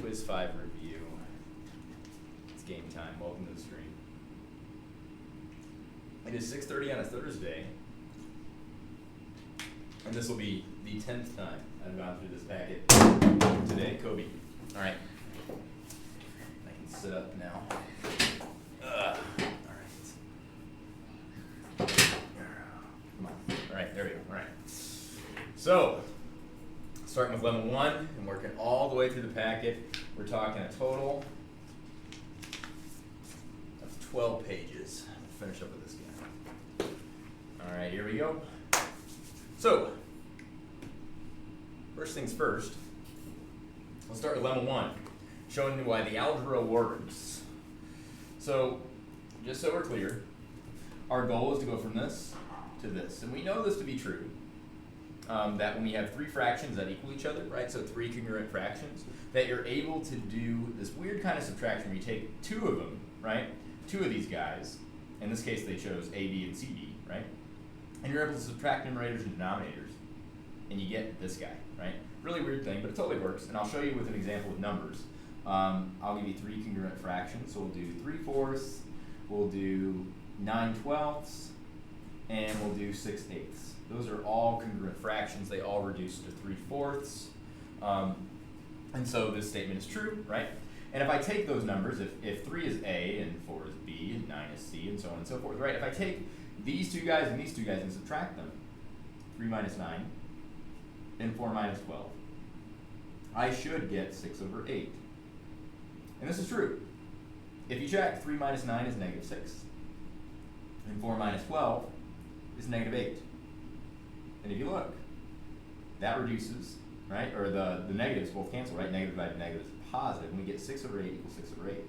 Quiz 5 review. It's game time. Welcome to the stream. It is 6:30 on a Thursday, and this will be the 10th time I've gone through this packet today. Kobe. All right. I can sit up now. All right. Come on. All right, there we go. All right. So, starting with level 1 and working all the way through the packet, we're talking a total of 12 pages. We'll finish up with this guy. All right, here we go. So, first things first, let's start with level 1, showing you why the algebra works. So, just so we're clear, our goal is to go from this to this. And we know this to be true. That when we have three fractions that equal each other, right, so three congruent fractions, that you're able to do this weird kind of subtraction where you take two of them, right, two of these guys, in this case they chose A, B, and C, D, right, and you're able to subtract numerators and denominators, and you get this guy, right, really weird thing, but it totally works, and I'll show you with an example with numbers. I'll give you three congruent fractions, so we'll do 3/4, we'll do 9/12, and we'll do 6/8. Those are all congruent fractions. They all reduce to 3/4. And so this statement is true, right? And if I take those numbers, if 3 is A and 4 is B and 9 is C and so on and so forth, right? If I take these two guys and these two guys and subtract them, 3 minus 9 and 4 minus 12, I should get 6/8. And this is true. If you check, 3 minus 9 is -6. And 4 minus 12 is -8. And if you look, that reduces, right? Or the negatives both cancel, right? Negative divided by negative is positive, and we get 6/8 equals 6/8.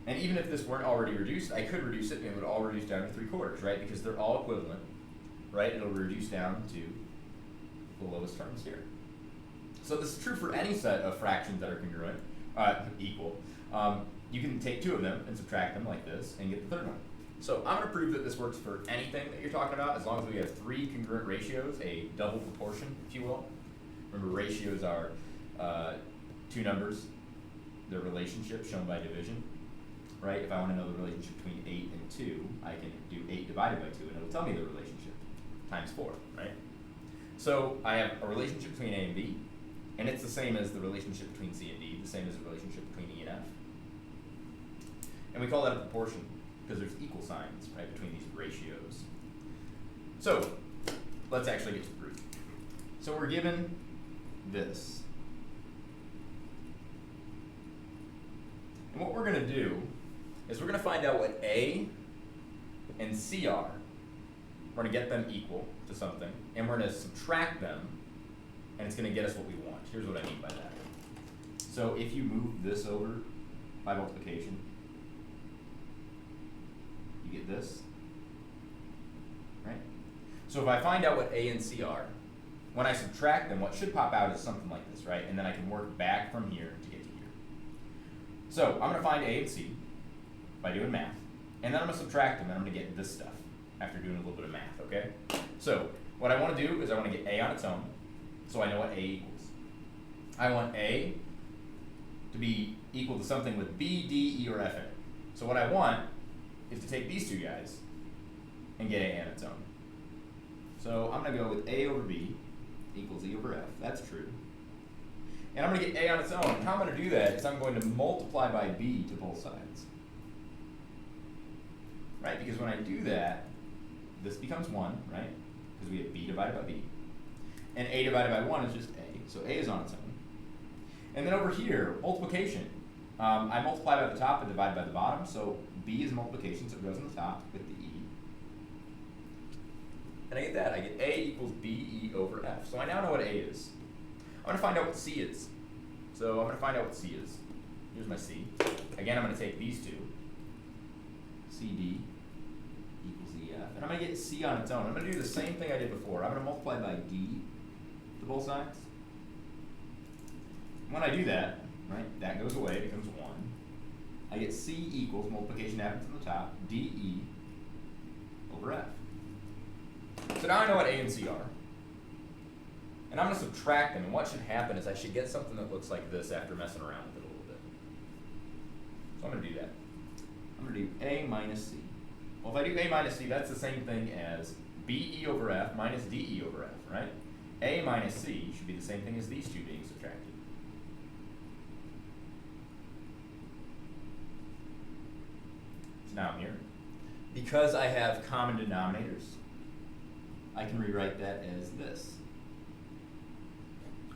And even if this weren't already reduced, I could reduce it, and it would all reduce down to 3/4, right? Because they're all equivalent, right? It'll reduce down to the lowest terms here. So this is true for any set of fractions that are congruent, equal. You can take two of them and subtract them like this, and get the third one. So I'm going to prove that this works for anything that you're talking about, as long as we have three congruent ratios, a double proportion, if you will. Remember, ratios are two numbers, their relationship shown by division, right? If I want to know the relationship between 8 and 2, I can do 8 divided by 2, and it'll tell me the relationship, times 4, right? So I have a relationship between A and B, and it's the same as the relationship between C and D, the same as the relationship between E and F. And we call that a proportion, because there's equal signs, right, between these ratios. So, let's actually get to the proof. So we're given this. And what we're going to do is we're going to find out what A and C are. We're going to get them equal to something, and we're going to subtract them, and it's going to get us what we want. Here's what I mean by that. So if you move this over by multiplication, you get this, right? So if I find out what A and C are, when I subtract them, what should pop out is something like this, right? And then I can work back from here to get to here. So I'm going to find A and C by doing math, and then I'm going to subtract them, and I'm going to get this stuff after doing a little bit of math, okay? So what I want to do is I want to get A on its own, so I know what A equals. I want A to be equal to something with B, D, E, or F in it. So what I want is to take these two guys and get A on its own. So I'm going to go with A over B equals E over F. That's true. And I'm going to get A on its own. And how I'm going to do that is I'm going to multiply by B to both sides. Right? Because when I do that, this becomes 1, right? Because we have B divided by B. And A divided by 1 is just A. So A is on its own. And then over here, multiplication. I multiply by the top and divide by the bottom. So B is multiplication, so it goes on the top with the E. And I get that. I get A equals BE over F. So I now know what A is. I'm going to find out what C is. So I'm going to find out what C is. Here's my C. Again, I'm going to take these two. CD equals EF. And I'm going to get C on its own. I'm going to do the same thing I did before. I'm going to multiply by D to both sides. When I do that, right, that goes away, it becomes 1. I get C equals, multiplication happens from the top, DE over F. So now I know what A and C are. And I'm going to subtract them, and what should happen is I should get something that looks like this after messing around with it a little bit. So I'm going to do that. I'm going to do A minus C. Well, if I do A minus C, that's the same thing as BE over F minus DE over F, right? A minus C should be the same thing as these two being subtracted. So now I'm here. Because I have common denominators, I can rewrite that as this.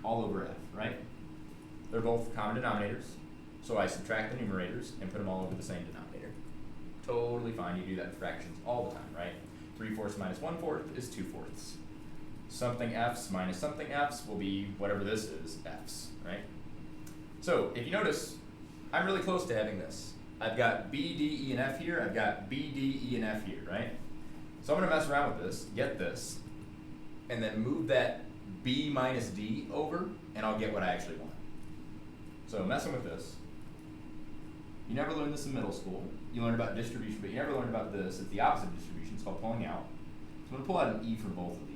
All over F, right? They're both common denominators, so I subtract the numerators and put them all over the same denominator. Totally fine, you do that in fractions all the time, right? 3/4 minus 1/4 is 2/4. Something f's minus something f's will be whatever this is, f's, right? So if you notice, I'm really close to having this. I've got B, D, E, and F here. I've got B, D, E, and F here, right? So I'm going to mess around with this, get this, and then move that B minus D over, and I'll get what I actually want. So messing with this. You never learned this in middle school. You learned about distribution, but you never learned about this. It's the opposite of distribution. It's called pulling out. So I'm going to pull out an E for both of these.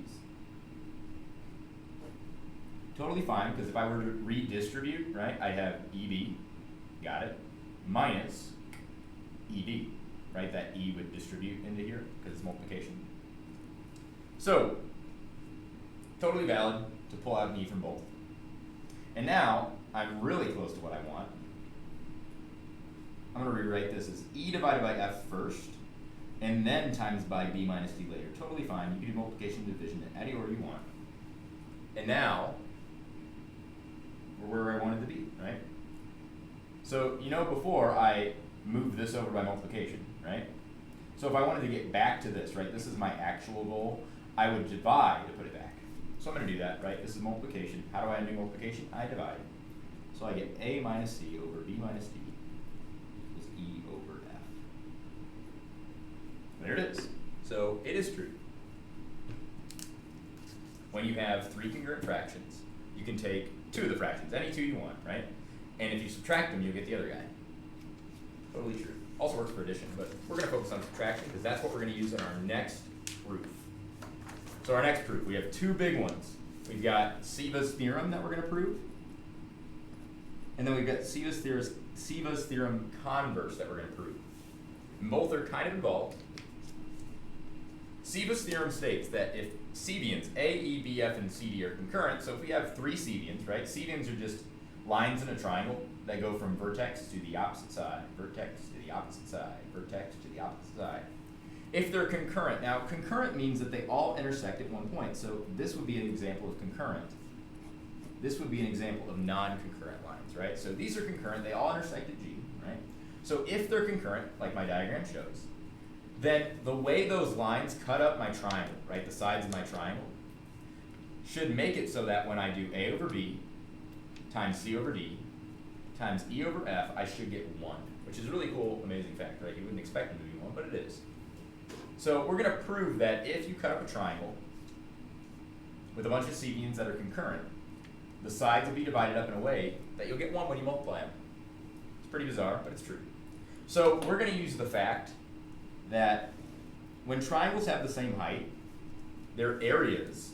Totally fine, because if I were to redistribute, right, I have EB, got it, minus ED, right? That E would distribute into here because it's multiplication. So, totally valid to pull out an E from both. And now, I'm really close to what I want. I'm going to rewrite this as E divided by F first, and then times by B minus D later. Totally fine. You can do multiplication and division in any order you want. And now, we're where I wanted to be, right? So, you know before I moved this over by multiplication, right? So if I wanted to get back to this, right, this is my actual goal, I would divide to put it back. So I'm going to do that, right? This is multiplication. How do I do multiplication? I divide. So I get A minus C over B minus D is E over F. There it is. So it is true. When you have three concurrent fractions, you can take two of the fractions, any two you want, right? And if you subtract them, you get the other guy. Totally true. Also works for addition, but we're going to focus on subtraction because that's what we're going to use in our next proof. So our next proof, we have two big ones. We've got Sivas Theorem that we're going to prove, and then we've got Sivas Theorem Converse that we're going to prove. And both are kind of involved. Sivas Theorem states that if cedians A, E, B, F, and CD are concurrent, so if we have three cedians, right? Cedians are just lines in a triangle that go from vertex to the opposite side, vertex to the opposite side, vertex to the opposite side. If they're concurrent, now concurrent means that they all intersect at one point, so this would be an example of concurrent. This would be an example of non-concurrent lines, right? So these are concurrent, they all intersect at G, right? So if they're concurrent, like my diagram shows, then the way those lines cut up my triangle, right, the sides of my triangle, should make it so that when I do A over B times C over D times E over F, I should get 1, which is a really cool, amazing fact, right? You wouldn't expect them to be 1, but it is. So we're going to prove that if you cut up a triangle with a bunch of cedians that are concurrent, the sides will be divided up in a way that you'll get 1 when you multiply them. It's pretty bizarre, but it's true. So we're going to use the fact that when triangles have the same height, their areas,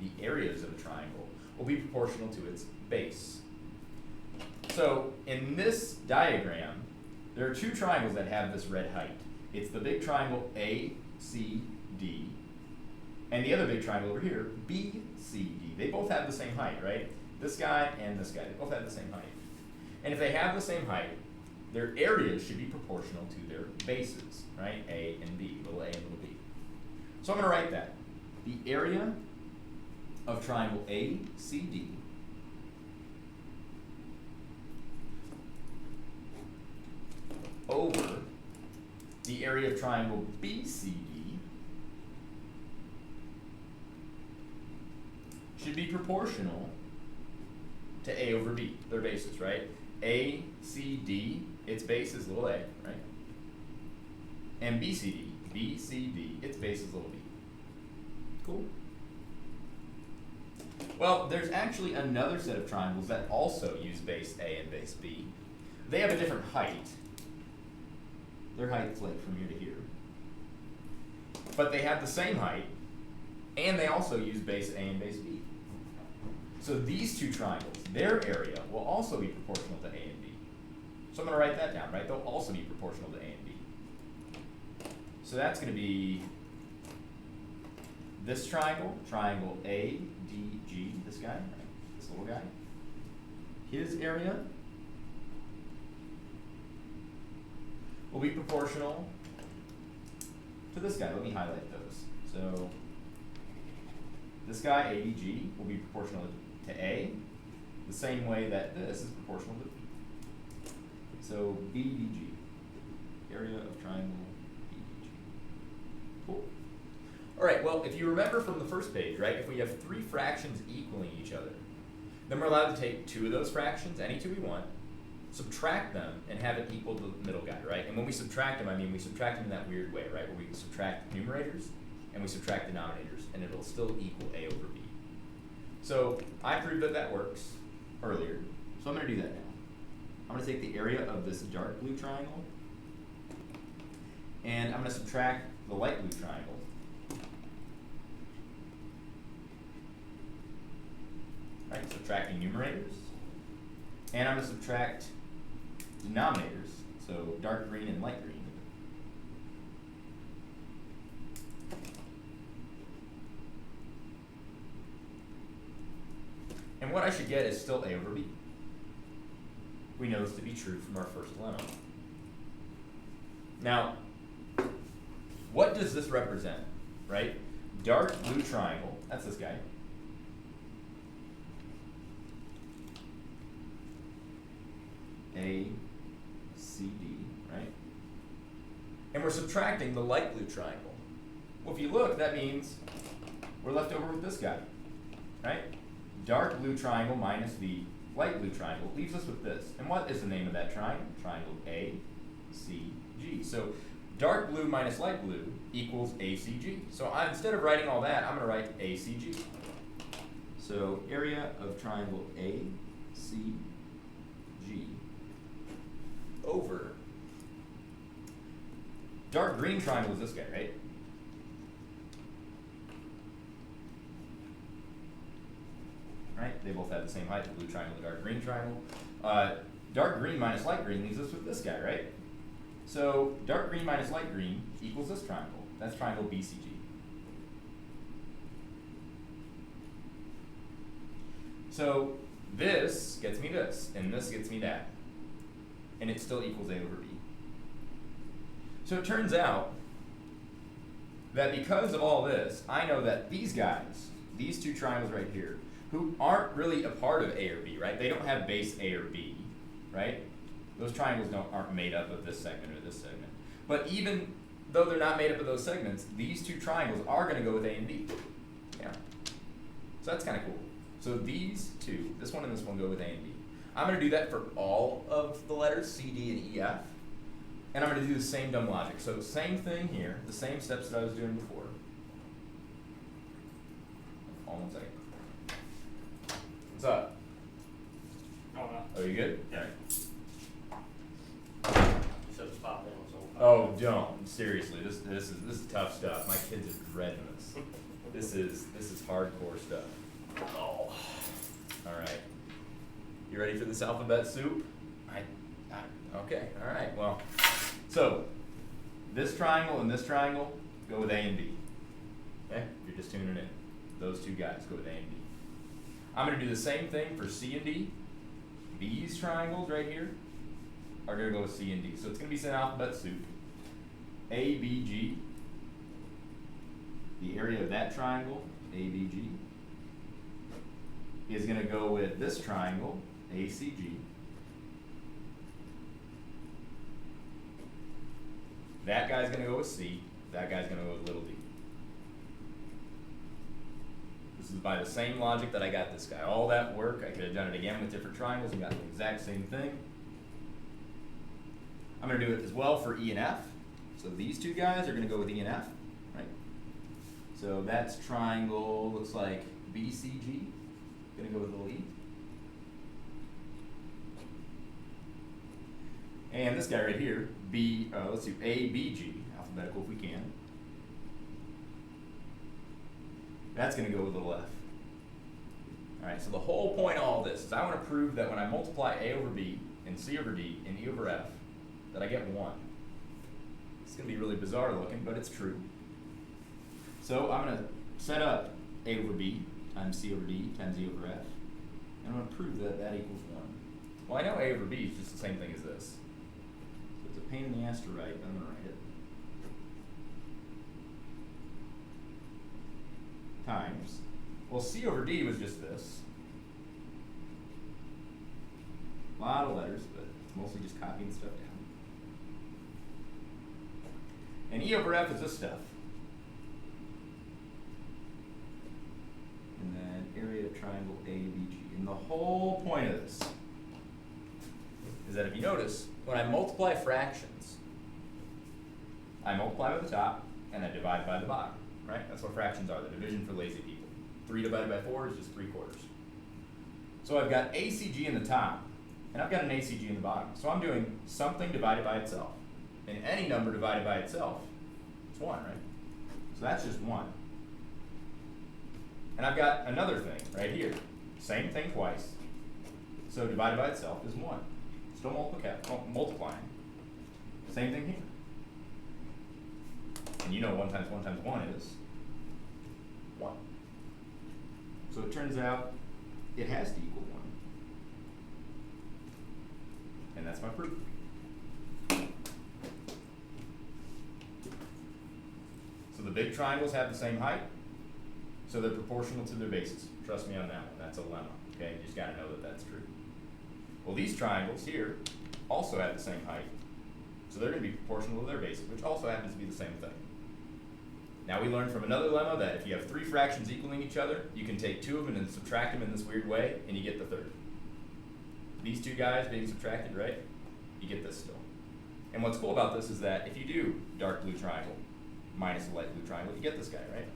the areas of a triangle, will be proportional to its base. So in this diagram, there are two triangles that have this red height. It's the big triangle ACD, and the other big triangle over here, BCD. They both have the same height, right? This guy and this guy, they both have the same height. And if they have the same height, their areas should be proportional to their bases, right? A and B, little a and little b. So I'm going to write that. The area of triangle ACD over the area of triangle BCD should be proportional to A over B, their bases, right? ACD, its base is little a, right? And BCD, its base is little b. Cool? Well, there's actually another set of triangles that also use base A and base B. They have a different height. Their height's like from here to here. But they have the same height, and they also use base A and base B. So these two triangles, their area will also be proportional to A and B. So I'm going to write that down, right? They'll also be proportional to A and B. So that's going to be this triangle, triangle ADG, this guy, right? This little guy. His area will be proportional to this guy. Let me highlight those. So this guy, ADG, will be proportional to A, the same way that this is proportional to B. So BDG, area of triangle BDG. Cool. All right, well, if you remember from the first page, right, if we have three fractions equaling each other, then we're allowed to take two of those fractions, any two we want, subtract them, and have it equal to the middle guy, right? And when we subtract them, I mean we subtract them in that weird way, right, where we subtract numerators and we subtract denominators, and it'll still equal A over B. So I proved that that works earlier, so I'm going to do that now. I'm going to take the area of this dark blue triangle, and I'm going to subtract the light blue triangle. Right, subtracting numerators. And I'm going to subtract denominators, so dark green and light green. And what I should get is still A over B. We know this to be true from our first lemma. Now, what does this represent, right? Dark blue triangle, that's this guy. A, C, D, right? And we're subtracting the light blue triangle. Well, if you look, that means we're left over with this guy, right? Dark blue triangle minus the light blue triangle leaves us with this. And what is the name of that triangle? Triangle A, C, G. So dark blue minus light blue equals ACG. So instead of writing all that, I'm going to write ACG. So area of triangle ACG over dark green triangle is this guy, right? Right? They both have the same height, the blue triangle, the dark green triangle. Dark green minus light green leaves us with this guy, right? So dark green minus light green equals this triangle. That's triangle BCG. So this gets me this, and this gets me that. And it still equals A over B. So it turns out that because of all this, I know that these guys, these two triangles right here, who aren't really a part of A or B, right? They don't have base A or B, right? Those triangles aren't made up of this segment or this segment. But even though they're not made up of those segments, these two triangles are going to go with A and B. Yeah. So that's kind of cool. So these two, this one and this one, go with A and B. I'm going to do that for all of the letters, C, D, and E, F. And I'm going to do the same dumb logic. So same thing here, the same steps that I was doing before. Hold on 1 second. What's up? Oh, you good? Yeah. All right. You said spot one was over. Oh, don't. Seriously, this is tough stuff. My kids are dreading this. This is hardcore stuff. Oh. All right. You ready for this alphabet soup? Okay. All right. Well, so this triangle and this triangle go with A and B. Okay? You're just tuning in. Those two guys go with A and B. I'm going to do the same thing for C and D. These triangles right here are going to go with C and D. So it's going to be some alphabet soup. A, B, G. The area of that triangle, A, B, G, is going to go with this triangle, A, C, G. That guy's going to go with C. That guy's going to go with little d. This is by the same logic that I got this guy. All that work, I could have done it again with different triangles and got the exact same thing. I'm going to do it as well for E and F. So these two guys are going to go with E and F, right? So that's triangle, looks like BCG. Going to go with little e. And this guy right here, let's do ABG, alphabetical if we can. That's going to go with little f. Alright, so the whole point of all this is I want to prove that when I multiply A over B and C over D and E over F, that I get 1. It's going to be really bizarre looking, but it's true. So I'm going to set up A over B times C over D times E over F, and I'm going to prove that that equals 1. Well, I know A over B is just the same thing as this. So it's a pain in the ass to write, but I'm going to write it. Times, well, C over D was just this. A lot of letters, but it's mostly just copying stuff down. And E over F is this stuff. And then area of triangle ABG. And the whole point of this is that if you notice, when I multiply fractions, I multiply by the top and I divide by the bottom, right? That's what fractions are, the division for lazy people. 3 divided by 4 is just 3/4. So I've got ACG in the top, and I've got an ACG in the bottom. So I'm doing something divided by itself. And any number divided by itself is 1, right? So that's just 1. And I've got another thing right here. Same thing twice. So divided by itself is 1. Still multiplying. Same thing here. And you know 1 times 1 times 1 is 1. So it turns out it has to equal 1. And that's my proof. So the big triangles have the same height, so they're proportional to their bases. Trust me on that one. That's a lemma. Okay, you just got to know that that's true. Well, these triangles here also have the same height, so they're going to be proportional to their bases, which also happens to be the same thing. Now we learned from another lemma that if you have 3 fractions equaling each other, you can take 2 of them and subtract them in this weird way, and you get the third. These 2 guys being subtracted, right? You get this still. And what's cool about this is that if you do dark blue triangle minus a light blue triangle, you get this guy, right?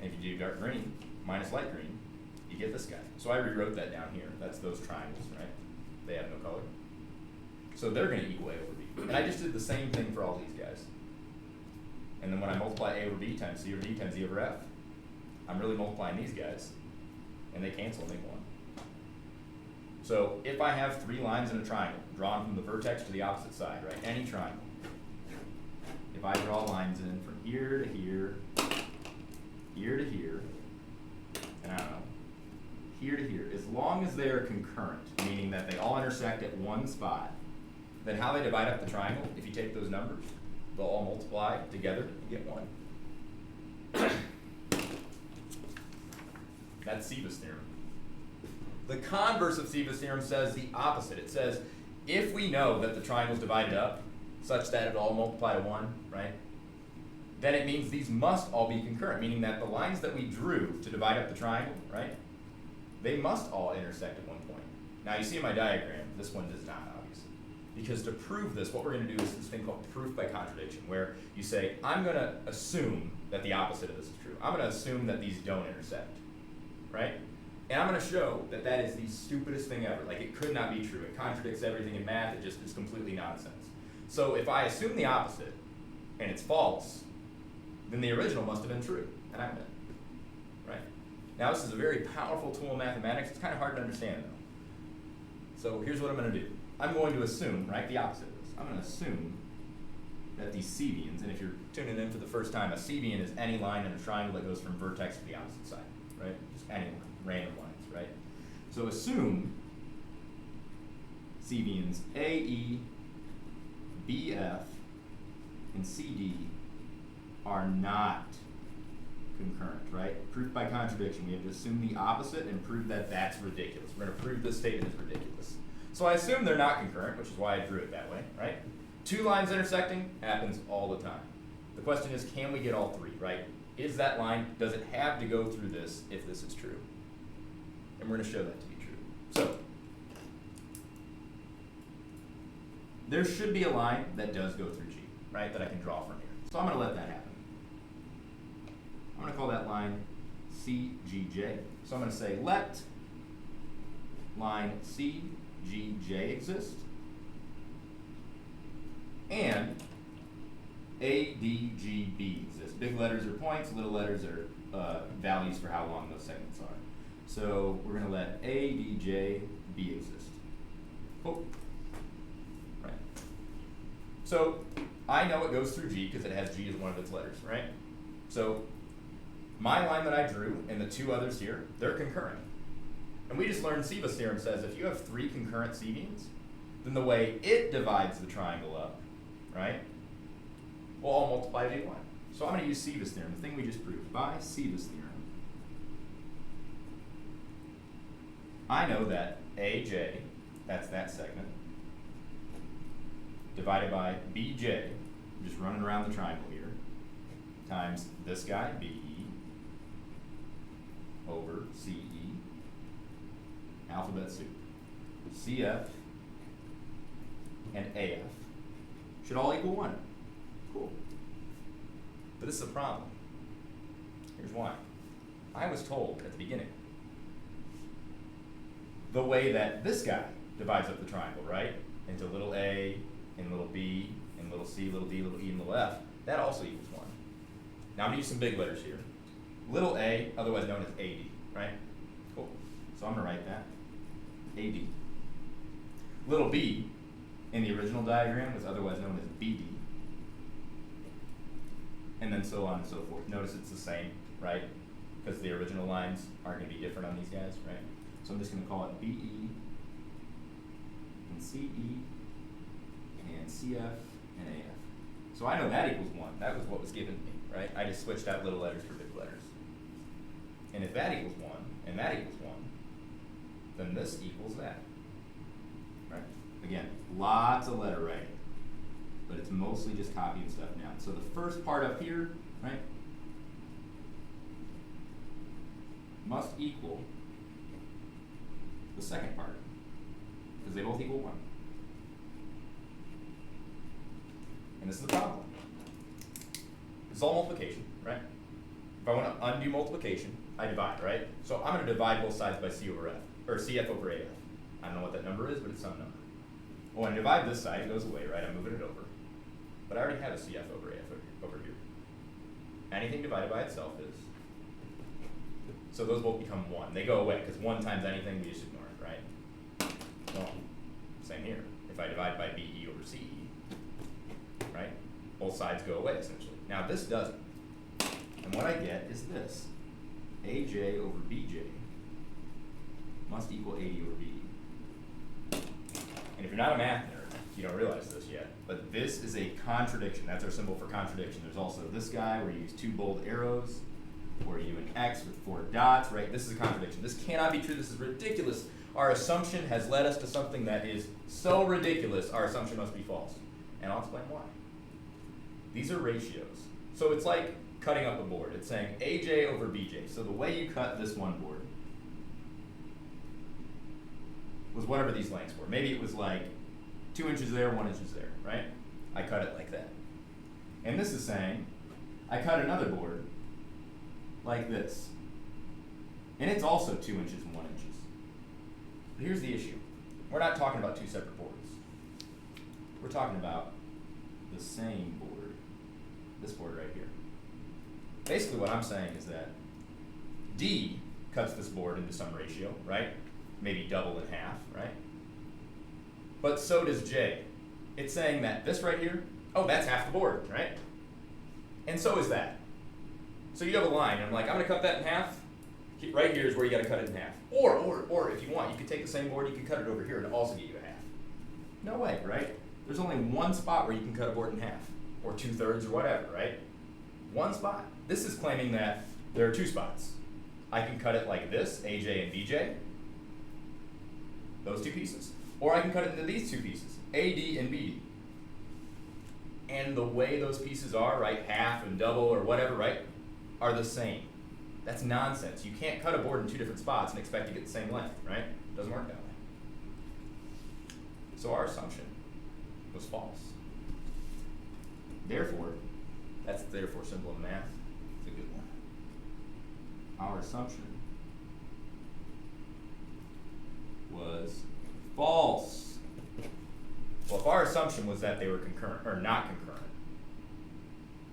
And if you do dark green minus light green, you get this guy. So I rewrote that down here. That's those triangles, right? They have no color. So they're going to equal A over B. And I just did the same thing for all these guys. And then when I multiply A over B times C over D times E over F, I'm really multiplying these guys, and they cancel and make 1. So if I have 3 lines in a triangle, drawn from the vertex to the opposite side, right, any triangle, if I draw lines in from here to here, here to here, and I don't know, here to here, as long as they are concurrent, meaning that they all intersect at one spot, then how they divide up the triangle, if you take those numbers, they'll all multiply together and get 1. That's Sivas Theorem. The converse of Sivas Theorem says the opposite. It says if we know that the triangle is divided up such that it all multiply to 1, right, then it means these must all be concurrent, meaning that the lines that we drew to divide up the triangle, right, they must all intersect at one point. Now you see in my diagram, this one does not, obviously. Because to prove this, what we're going to do is this thing called proof by contradiction, where you say, I'm going to assume that the opposite of this is true. I'm going to assume that these don't intersect, right? And I'm going to show that that is the stupidest thing ever. Like, it could not be true. It contradicts everything in math. It just is completely nonsense. So if I assume the opposite, and it's false, then the original must have been true, and I'm in, right? Now, this is a very powerful tool in mathematics. It's kind of hard to understand, though. So here's what I'm going to do. I'm going to assume, right, the opposite of this. I'm going to assume that these Sevians, and if you're tuning in for the first time, a Sevian is any line in a triangle that goes from vertex to the opposite side, right? Just any line, random lines, right? So assume Sevians AE, BF, and CD are not concurrent, right? Proof by contradiction. We have to assume the opposite and prove that that's ridiculous. We're going to prove this statement is ridiculous. So I assume they're not concurrent, which is why I drew it that way, right? 2 lines intersecting happens all the time. The question is, can we get all 3, right? Is that line, does it have to go through this if this is true? And we're going to show that to be true. So there should be a line that does go through G, right, that I can draw from here. So I'm going to let that happen. I'm going to call that line CGJ. So I'm going to say let line CGJ exist and ADGB exist. Big letters are points, little letters are values for how long those segments are. So we're going to let A, B, J, B exist. Cool. Right. So I know it goes through G because it has G as one of its letters, right? So my line that I drew and the two others here, they're concurrent. And we just learned Sivas Theorem says if you have three concurrent C-beams, then the way it divides the triangle up, right, will all multiply to 1. So I'm going to use Sivas Theorem, the thing we just proved, by Sivas Theorem. I know that AJ, that's that segment, divided by BJ, I'm just running around the triangle here, times this guy, BE, over CE, alphabet soup, CF, and AF should all equal 1. Cool. But this is a problem. Here's why. I was told at the beginning the way that this guy divides up the triangle, right, into little a and little b and little c, little d, little e, and little f, that also equals 1. Now I'm going to use some big letters here. Little a, otherwise known as AD, right? Cool. So I'm going to write that. AD. Little b in the original diagram was otherwise known as BD. And then so on and so forth. Notice it's the same, right? Because the original lines aren't going to be different on these guys, right? So I'm just going to call it BE and CE and CF and AF. So I know that equals 1. That was what was given to me, right? I just switched out little letters for big letters. And if that equals 1 and that equals 1, then this equals that, right? Again, lots of letter writing, but it's mostly just copying stuff down. So the first part up here, right, must equal the second part, because they both equal 1. And this is the problem. This is all multiplication, right? If I want to undo multiplication, I divide, right? So I'm going to divide both sides by C over F, or CF over AF. I don't know what that number is, but it's some number. Well, when I divide this side, it goes away, right? I'm moving it over. But I already have a CF over AF over here. Anything divided by itself is. So those both become 1. They go away, because 1 times anything, we just ignore it, right? Well, same here. If I divide by BE over CE, right? Both sides go away, essentially. Now this doesn't. And what I get is this. AJ over BJ must equal AD over BE. And if you're not a math nerd, you don't realize this yet, but this is a contradiction. That's our symbol for contradiction. There's also this guy where you use 2 bold arrows, where you do an X with 4 dots, right? This is a contradiction. This cannot be true. This is ridiculous. Our assumption has led us to something that is so ridiculous, our assumption must be false. And I'll explain why. These are ratios. So it's like cutting up a board. It's saying AJ over BJ. So the way you cut this one board was whatever these lengths were. Maybe it was like 2 inches there, 1 inch there, right? I cut it like that. And this is saying I cut another board like this. And it's also 2 inches and 1 inch. But here's the issue. We're not talking about 2 separate boards. We're talking about the same board. This board right here. Basically what I'm saying is that D cuts this board into some ratio, right? Maybe double in half, right? But so does J. It's saying that this right here, oh, that's half the board, right? And so is that. So you have a line, and I'm like, I'm gonna cut that in half. Right here is where you gotta cut it in half. Or if you want, you could take the same board, you could cut it over here and also get you a half. No way, right? There's only one spot where you can cut a board in half, or 2/3 or whatever, right? One spot. This is claiming that there are 2 spots. I can cut it like this, AJ and BJ, those 2 pieces. Or I can cut it into these 2 pieces, AD and BD. And the way those pieces are, right, half and double or whatever, right, are the same. That's nonsense. You can't cut a board in 2 different spots and expect to get the same length, right? It doesn't work that way. So our assumption was false. Therefore, that's the therefore symbol in math. It's a good one. Our assumption was false. Well, if our assumption was that they were concurrent, or not concurrent,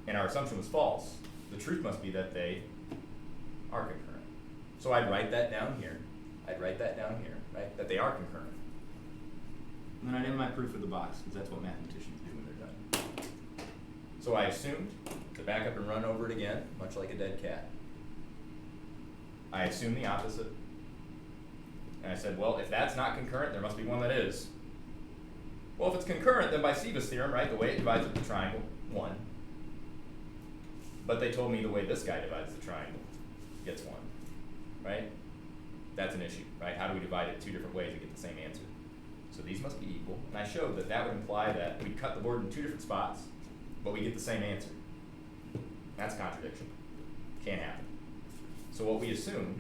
and our assumption was false, the truth must be that they are concurrent. So I'd write that down here. I'd write that down here, right? That they are concurrent. And then I'd end my proof of the box, because that's what mathematicians do when they're done. So I assumed to back up and run over it again, much like a dead cat. I assumed the opposite. And I said, well, if that's not concurrent, there must be one that is. Well, if it's concurrent, then by Sivas Theorem, right, the way it divides up the triangle, 1. But they told me the way this guy divides the triangle gets 1, right? That's an issue, right? How do we divide it 2 different ways and get the same answer? So these must be equal. And I showed that that would imply that we cut the board in 2 different spots, but we get the same answer. That's a contradiction. Can't happen. So what we assumed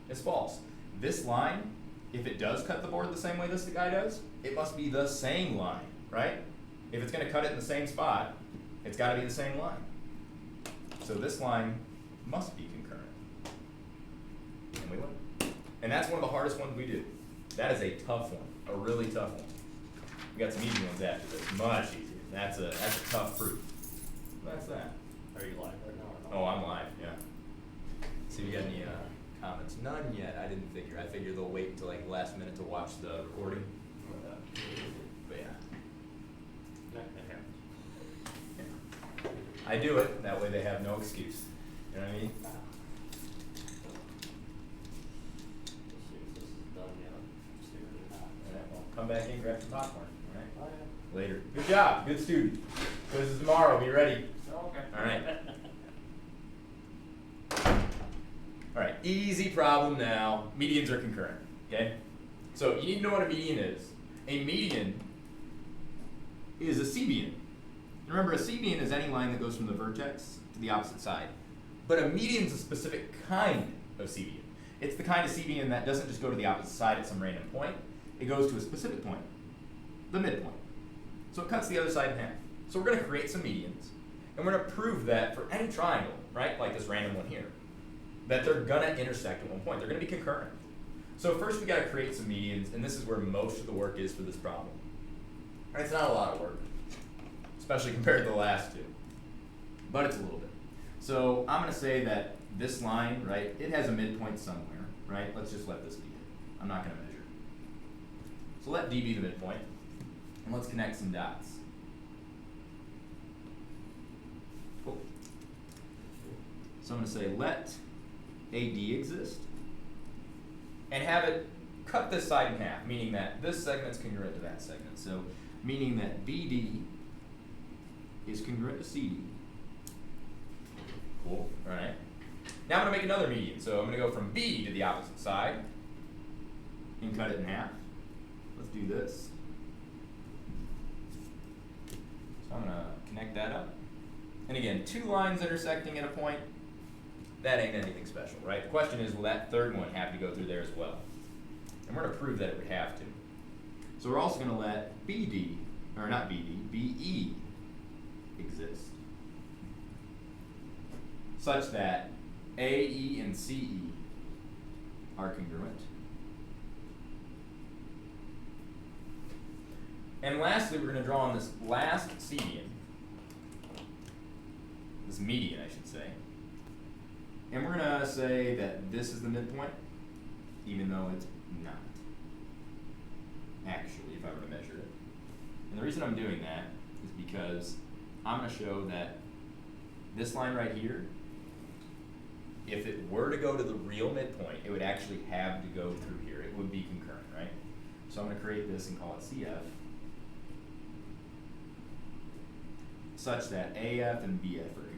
is false. This line, if it does cut the board the same way this guy does, it must be the same line, right? If it's going to cut it in the same spot, it's got to be the same line. So this line must be concurrent. And we win. And that's one of the hardest ones we do. That is a tough one, a really tough one. We got some easy ones after this, much easier. That's a tough proof. That's that. Are you live right now? Oh, I'm live, yeah. See if we got any comments. None yet, I didn't figure. I figure they'll wait until like last minute to watch the recording. But yeah. I do it, that way they have no excuse. You know what I mean? Alright, well, come back in, grab some popcorn, alright? Oh, yeah. Later. Good job, good student. Quiz is tomorrow, be ready. Okay. Alright. Alright, easy problem now. Medians are concurrent, okay? So you need to know what a median is. A median is a cbian. Remember, a cbian is any line that goes from the vertex to the opposite side. But a median is a specific kind of cbian. It's the kind of cbian that doesn't just go to the opposite side at some random point. It goes to a specific point, the midpoint. So it cuts the other side in half. So we're going to create some medians. And we're going to prove that for any triangle, right, like this random one here, that they're going to intersect at one point. They're going to be concurrent. So first we got to create some medians, and this is where most of the work is for this problem. And it's not a lot of work, especially compared to the last two, but it's a little bit. So I'm going to say that this line, right, it has a midpoint somewhere, right? Let's just let this be it. I'm not going to measure. So let D be the midpoint, and let's connect some dots. Cool. So I'm going to say let AD exist, and have it cut this side in half, meaning that this segment's congruent to that segment. So meaning that BD is congruent to CD. Cool, all right. Now I'm going to make another median. So I'm going to go from B to the opposite side and cut it in half. Let's do this. So I'm going to connect that up. And again, 2 lines intersecting at a point, that ain't anything special, right? The question is, will that third one have to go through there as well? And we're going to prove that it would have to. So we're also going to let BD, or not BD, BE exist, such that AE and CE are congruent. And lastly, we're going to draw on this last cbian, this median, I should say. And we're going to say that this is the midpoint, even though it's not, actually, if I were to measure it. And the reason I'm doing that is because I'm going to show that this line right here, if it were to go to the real midpoint, it would actually have to go through here. It would be concurrent, right? So I'm going to create this and call it CF, such that AF and BF are congruent.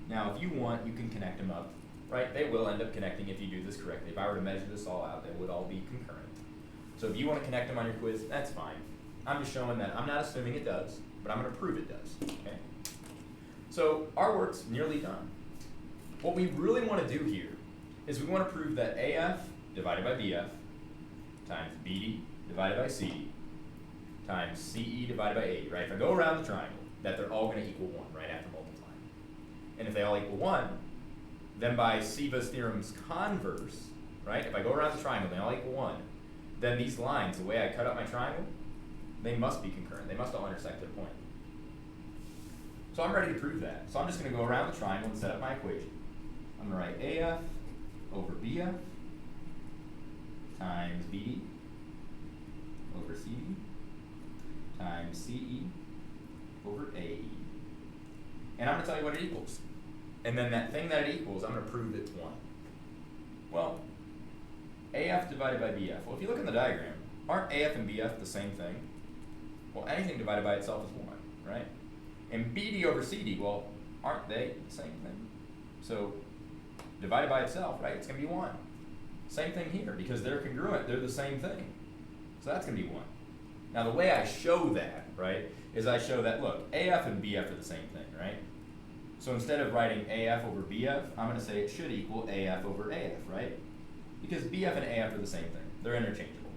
Now, if you want, you can connect them up, right? They will end up connecting if you do this correctly. If I were to measure this all out, they would all be concurrent. So if you want to connect them on your quiz, that's fine. I'm just showing that I'm not assuming it does, but I'm going to prove it does, okay? So our work's nearly done. What we really want to do here is we want to prove that AF divided by BF times BD divided by CD times CE divided by AD, right? If I go around the triangle, that they're all going to equal 1 right after multiplying. And if they all equal 1, then by Sivas Theorem's converse, right? If I go around the triangle, they all equal 1, then these lines, the way I cut up my triangle, they must be concurrent. They must all intersect at a point. So I'm ready to prove that. So I'm just going to go around the triangle and set up my equation. I'm I'm going to write AF over BF times BD over CD times CE over AE. And I'm going to tell you what it equals. And then that thing that it equals, I'm going to prove it's 1. Well, AF divided by BF. Well, if you look in the diagram, aren't AF and BF the same thing? Well, anything divided by itself is 1, right? And BD over CD, well, aren't they the same thing? So, divided by itself, right, it's going to be 1. Same thing here, because they're congruent, they're the same thing. So that's going to be 1. Now, the way I show that, right, is I show that, look, AF and BF are the same thing, right? So instead of writing AF over BF, I'm going to say it should equal AF over AF, right? Because BF and AF are the same thing. They're interchangeable.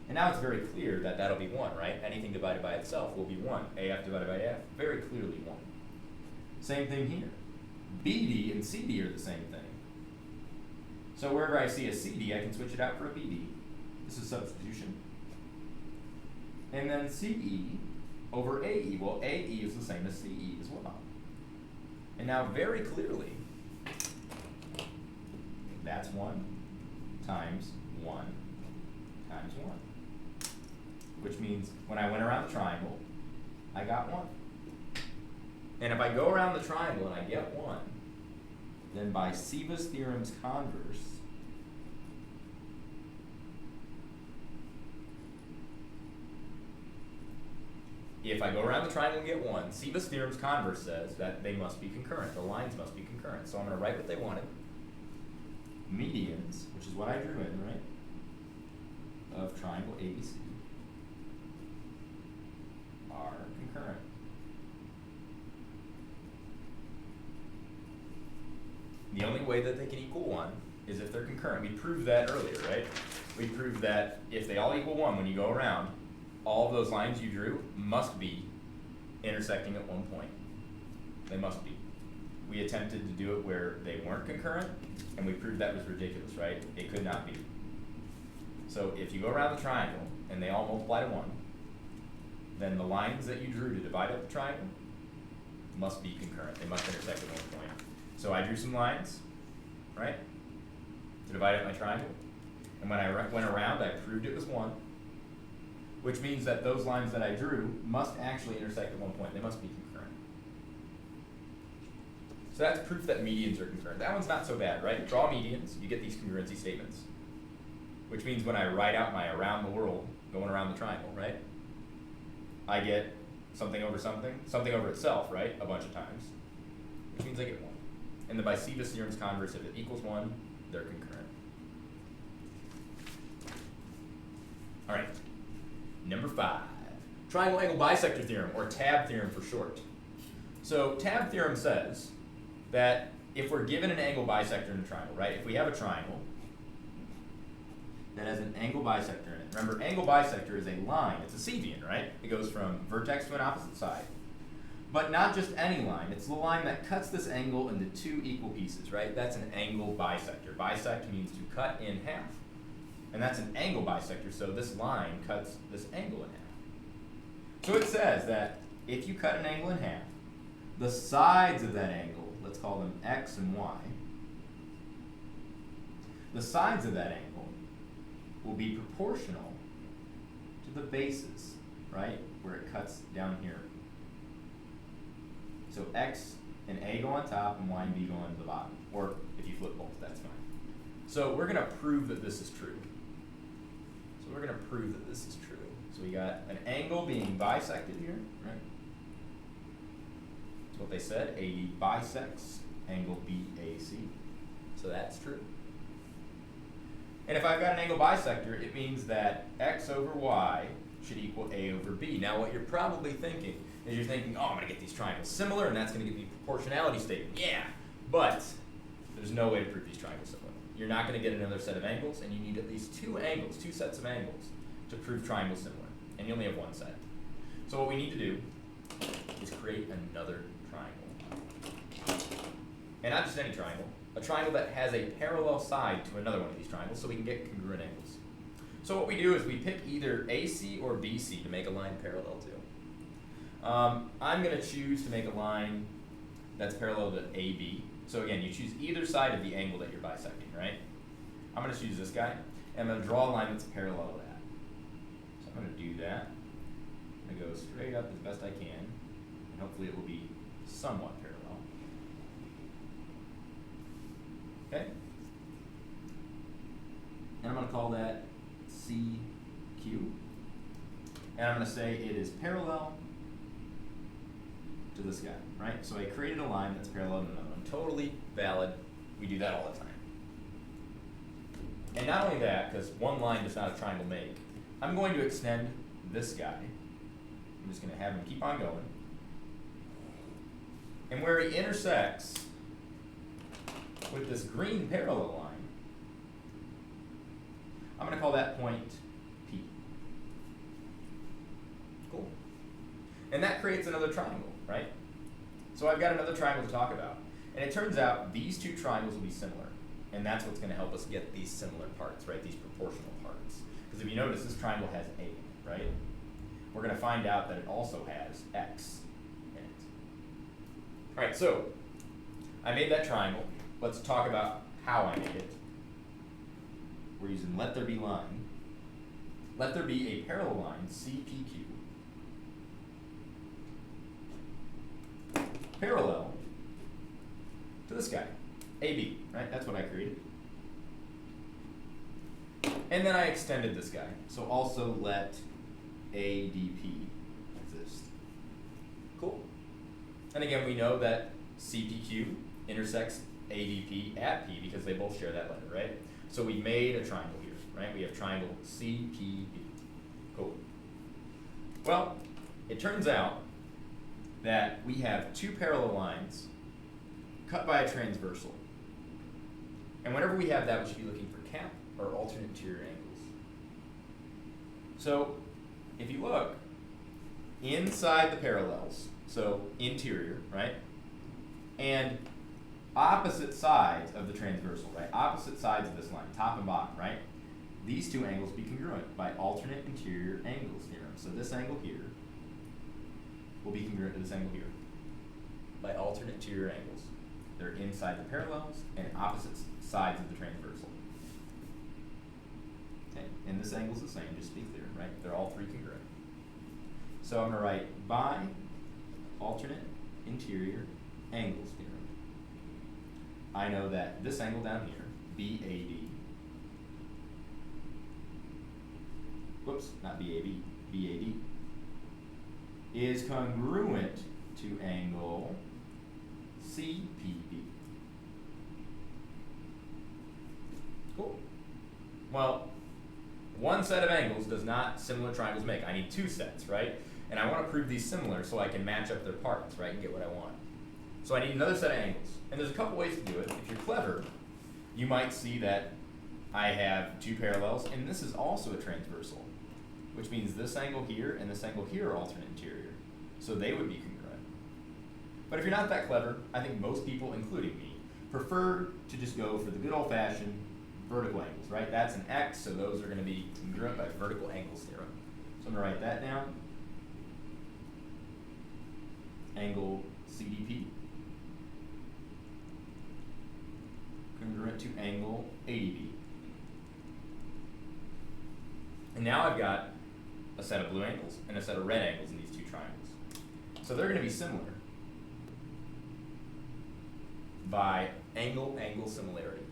And now it's very clear that that'll be 1, right? Anything divided by itself will be 1. AF divided by AF, very clearly 1. Same thing here. BD and CD are the same thing. So wherever I see a CD, I can switch it out for a BD. This is substitution. And then CE over AE. Well, AE is the same as CE as well. And now very clearly, that's 1 times 1 times 1. Which means when I went around the triangle, I got 1. And if I go around the triangle and I get 1, then by Sivas Theorem's converse, if I go around the triangle and get 1, Sivas Theorem's converse says that they must be concurrent. The lines must be concurrent. So I'm going to write what they wanted. Medians, which is what I drew in, right, of triangle ABC are concurrent. The only way that they can equal 1 is if they're concurrent. We proved that earlier, right? We proved that if they all equal 1 when you go around, all of those lines you drew must be intersecting at one point. They must be. We attempted to do it where they weren't concurrent, and we proved that was ridiculous, right? It could not be. So if you go around the triangle and they all multiply to 1, then the lines that you drew to divide up the triangle must be concurrent. They must intersect at one point. So I drew some lines, right, to divide up my triangle. And when I went around, I proved it was 1, which means that those lines that I drew must actually intersect at one point. They must be concurrent. So that's proof that medians are concurrent. That one's not so bad, right? Draw medians, you get these congruency statements, which means when I write out my around the world, going around the triangle, right, I get something over itself, right, a bunch of times, which means I get 1. And then by Sivas Theorem's converse, if it equals 1, they're concurrent. All right. Number 5, triangle angle bisector theorem, or TAB theorem for short. So TAB theorem says that if we're given an angle bisector in a triangle, right, if we have a triangle that has an angle bisector in it, remember angle bisector is a line, it's a cdean, right? It goes from vertex to an opposite side. But not just any line, it's the line that cuts this angle into 2 equal pieces, right? That's an angle bisector. Bisect means to cut in half. And that's an angle bisector, so this line cuts this angle in half. So it says that if you cut an angle in half, the sides of that angle, let's call them x and y, the sides of that angle will be proportional to the bases, right, where it cuts down here. So x and a go on top and y and b go on the bottom. Or if you flip both, that's fine. So we're going to prove that this is true. So we're going to prove that this is true. So we got an angle being bisected here, right? That's what they said. AD bisects angle BAC. So that's true. And if I've got an angle bisector, it means that x over y should equal a over b. Now what you're probably thinking is you're thinking, oh, I'm going to get these triangles similar, and that's going to give me a proportionality statement. Yeah, but there's no way to prove these triangles similar. You're not going to get another set of angles, and you need at least 2 angles, 2 sets of angles, to prove triangles similar. And you only have 1 set. So what we need to do is create another triangle. And not just any triangle, a triangle that has a parallel side to another one of these triangles, so we can get congruent angles. So what we do is we pick either AC or BC to make a line parallel to. I'm going to choose to make a line that's parallel to AB. So again, you choose either side of the angle that you're bisecting, right? I'm going to choose this guy, and I'm going to draw a line that's parallel to that. So I'm going to do that. I'm going to go straight up as best I can, and hopefully it will be somewhat parallel. Okay? And I'm going to call that CQ. And I'm going to say it is parallel to this guy, right? So I created a line that's parallel to another one. Totally valid. We do that all the time. And not only that, because one line does not a triangle make, I'm going to extend this guy. I'm just going to have him keep on going. And where he intersects with this green parallel line, I'm going to call that point P. Cool. And that creates another triangle, right? So I've got another triangle to talk about. And it turns out these two triangles will be similar. And that's what's going to help us get these similar parts, right? These proportional parts. Because if you notice, this triangle has A, right? We're going to find out that it also has X in it. All right, so I made that triangle. Let's talk about how I made it. We're using let there be line. Let there be a parallel line, CPQ, parallel to this guy, AB, right? That's what I created. And then I extended this guy. So also let ADP exist. Cool. And again, we know that CPQ intersects ADP at P because they both share that letter, right? So we made a triangle here, right? We have triangle CPB. Cool. Well, it turns out that we have two parallel lines cut by a transversal. And whenever we have that, we should be looking for cap or alternate interior angles. So if you look inside the parallels, so interior, right? And opposite sides of the transversal, right? Opposite sides of this line, top and bottom, right? These two angles be congruent by alternate interior angles theorem. So this angle here will be congruent to this angle here by alternate interior angles. They're inside the parallels and opposite sides of the transversal. Okay, and this angle's the same, just to be clear, right? They're all three congruent. So I'm gonna write by alternate interior angles theorem. I know that this angle down here, BAD, whoops, not BAB, BAD, is congruent to angle CPB. Cool. Well, one set of angles does not similar triangles make. I need two sets, right? And I want to prove these similar so I can match up their parts, right, and get what I want. So I need another set of angles. And there's a couple ways to do it. If you're clever, you might see that I have two parallels, and this is also a transversal, which means this angle here and this angle here are alternate interior. So they would be congruent. But if you're not that clever, I think most people, including me, prefer to just go for the good old-fashioned vertical angles, right? That's an X, so those are going to be congruent by vertical angles theorem. So I'm going to write that down. Angle CDP congruent to angle ADB. And now I've got a set of blue angles and a set of red angles in these two triangles. So they're going to be similar by angle-angle similarity.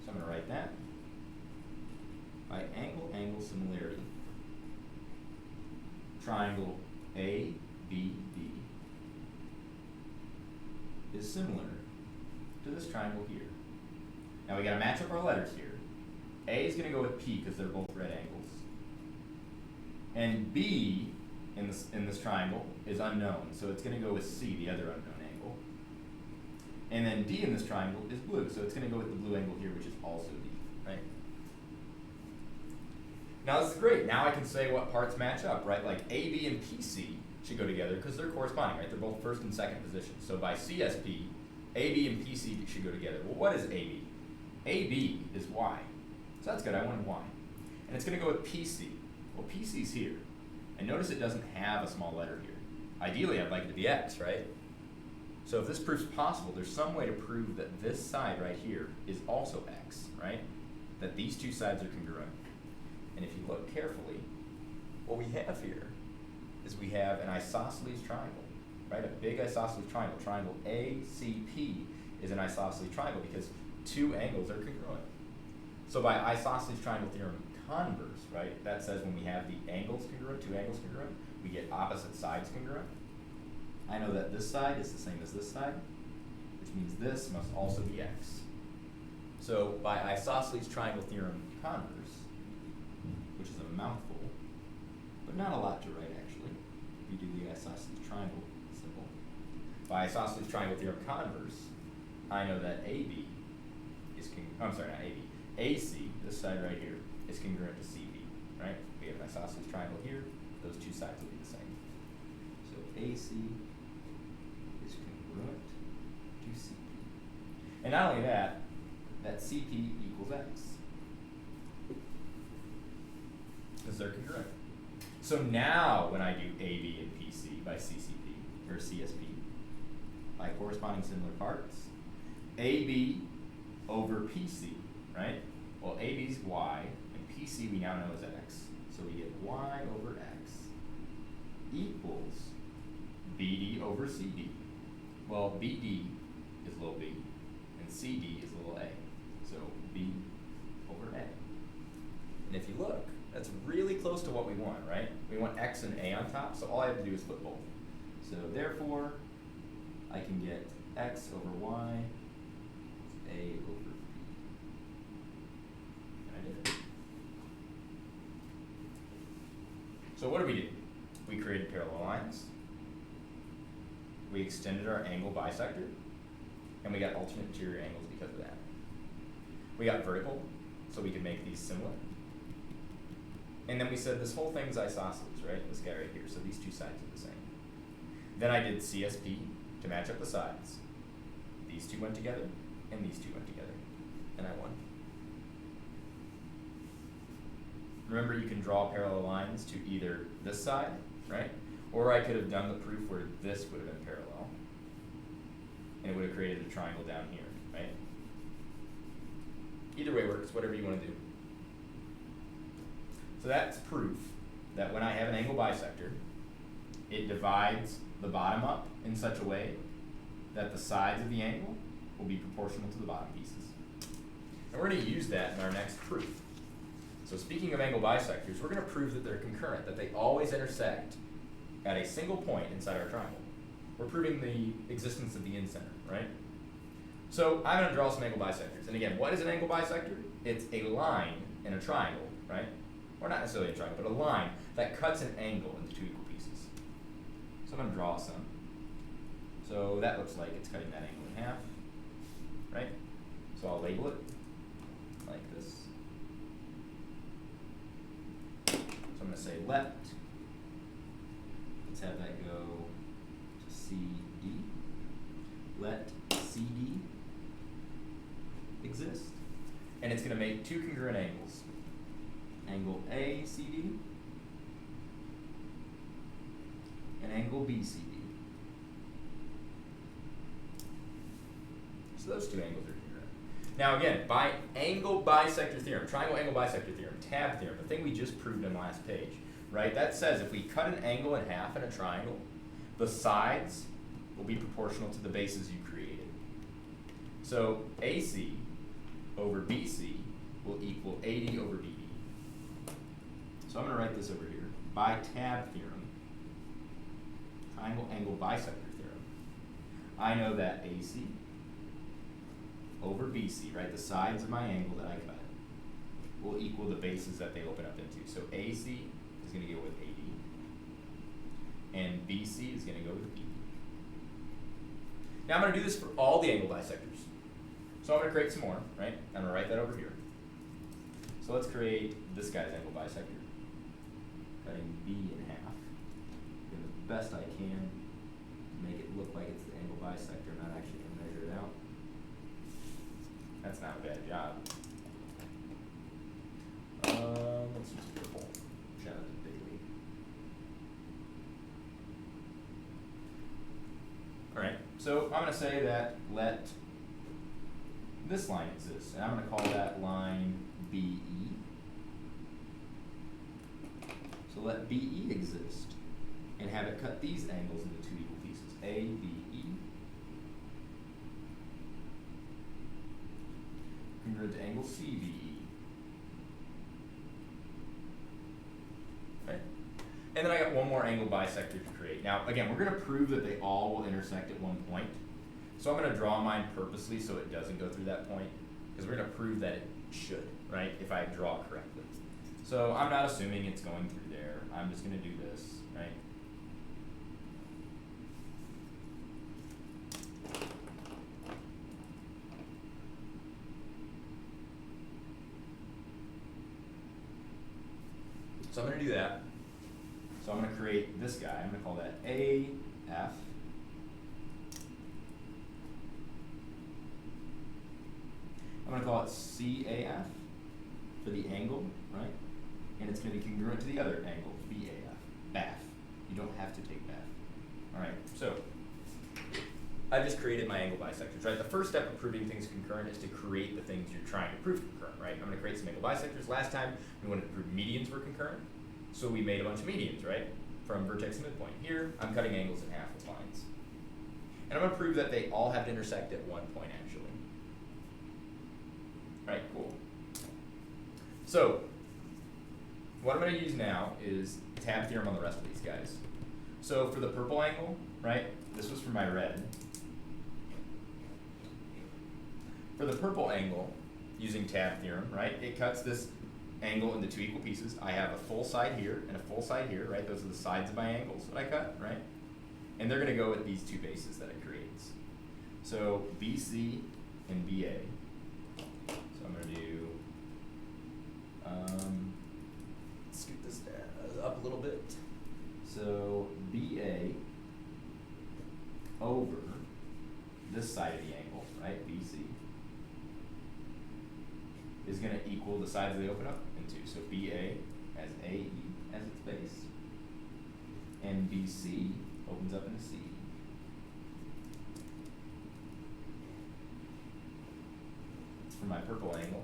So I'm going to write that. By angle-angle similarity, triangle ABB is similar to this triangle here. Now we got to match up our letters here. A is going to go with P because they're both red angles. And B in this triangle is unknown, so it's going to go with C, the other unknown angle. And then D in this triangle is blue, so it's going to go with the blue angle here, which is also D, right? Now this is great. Now I can say what parts match up, right? Like AB and PC should go together because they're corresponding, right? They're both first and second positions. So by CSP, AB and PC should go together. Well, what is AB? AB is Y. So that's good. I wanted Y. And it's going to go with PC. Well, PC's here. And notice it doesn't have a small letter here. Ideally, I'd like it to be X, right? So if this proof's possible, there's some way to prove that this side right here is also x, right? That these two sides are congruent. And if you look carefully, what we have here is we have an isosceles triangle, right? A big isosceles triangle. Triangle ACP is an isosceles triangle because two angles are congruent. So by isosceles triangle theorem converse, right, that says when we have the angles congruent, two angles congruent, we get opposite sides congruent. I know that this side is the same as this side, which means this must also be x. So by isosceles triangle theorem converse, which is a mouthful, but not a lot to write actually, if you do the isosceles triangle symbol. By isosceles triangle theorem converse, I know that AB is AC, this side right here, is congruent to CB, right? We have an isosceles triangle here, those two sides will be the same. So AC is congruent to CP. And not only that, that CP equals x. Because they're congruent. So now when I do AB and PC by CCP, or CSP, by corresponding similar parts, AB over PC, right? Well, AB is y, and PC we now know is x. So we get y over x equals BD over CD. Well, BD is little b, and CD is little a. So B over A. And if you look, that's really close to what we want, right? We want x and a on top, so all I have to do is flip both. So therefore, I can get x over y, a over b. And I did it. So what did we do? We created parallel lines. We extended our angle bisector, and we got alternate interior angles because of that. We got vertical, so we could make these similar. And then we said this whole thing's isosceles, right? This guy right here, so these two sides are the same. Then I did CSP to match up the sides. These two went together, and these two went together, and I won. Remember, you can draw parallel lines to either this side, right? Or I could have done the proof where this would have been parallel, and it would have created a triangle down here, right? Either way works, whatever you want to do. So that's proof that when I have an angle bisector, it divides the bottom up in such a way that the sides of the angle will be proportional to the bottom pieces. And we're going to use that in our next proof. So speaking of angle bisectors, we're going to prove that they're concurrent, that they always intersect at a single point inside our triangle. We're proving the existence of the incenter, right? So I'm going to draw some angle bisectors. And again, what is an angle bisector? It's a line in a triangle, right? Or not necessarily a triangle, but a line that cuts an angle into two equal pieces. So I'm going to draw some. So that looks like it's cutting that angle in half, right? So I'll label it like this. So I'm going to say let. Let's have that go to CD. Let CD exist. And it's going to make two congruent angles. Angle ACD and angle BCD. So those two angles are congruent. Now again, by angle bisector theorem, triangle angle bisector theorem, tab theorem, the thing we just proved on the last page, right? That says if we cut an angle in half in a triangle, the sides will be proportional to the bases you created. So AC over BC will equal AD over BD. So I'm going to write this over here. By tab theorem, triangle angle bisector theorem, I know that AC over BC, right, the sides of my angle that I cut, will equal the bases that they open up into. So AC is going to go with AD, and BC is going to go with BD. Now I'm going to do this for all the angle bisectors. So I'm going to create some more, right? I'm going to write that over here. So let's create this guy's angle bisector. Cutting B in half. Doing the best I can to make it look like it's the angle bisector. I'm not actually going to measure it out. That's not a bad job. Let's use purple. Shout out to Bailey. Alright, So I'm going to say that let this line exist, and I'm going to call that line BE. So let BE exist, and have it cut these angles into two equal pieces, ABE. Congruent to angle CBE. Right? And then I got one more angle bisector to create. Now, again, we're going to prove that they all will intersect at one point. So I'm going to draw mine purposely so it doesn't go through that point, because we're going to prove that it should, right, if I draw correctly. So I'm not assuming it's going through there. I'm just going to do this, right? So I'm going to do that. So I'm going to create this guy. I'm going to call that AF. I'm going to call it CAF for the angle, right? And it's going to be congruent to the other angle, BAF. You don't have to take BAF. All right, so I've just created my angle bisectors, right? The first step of proving things concurrent is to create the things you're trying to prove concurrent, right? I'm going to create some angle bisectors. Last time, we wanted to prove medians were concurrent, so we made a bunch of medians, right? From vertex to midpoint. Here, I'm cutting angles in half with lines. And I'm going to prove that they all have to intersect at one point, actually. Right, cool. So, what I'm going to use now is tab theorem on the rest of these guys. So for the purple angle, right, this was for my red. For the purple angle, using tab theorem, right, it cuts this angle into two equal pieces. I have a full side here and a full side here, right? Those are the sides of my angles that I cut, right? And they're going to go with these two bases that it creates. So BC and BA. So I'm going to do, scoot this down, up a little bit. So BA over this side of the angle, right, BC, is going to equal the sides they open up into. So BA has AE as its base, and BC opens up into CE. It's for my purple angle.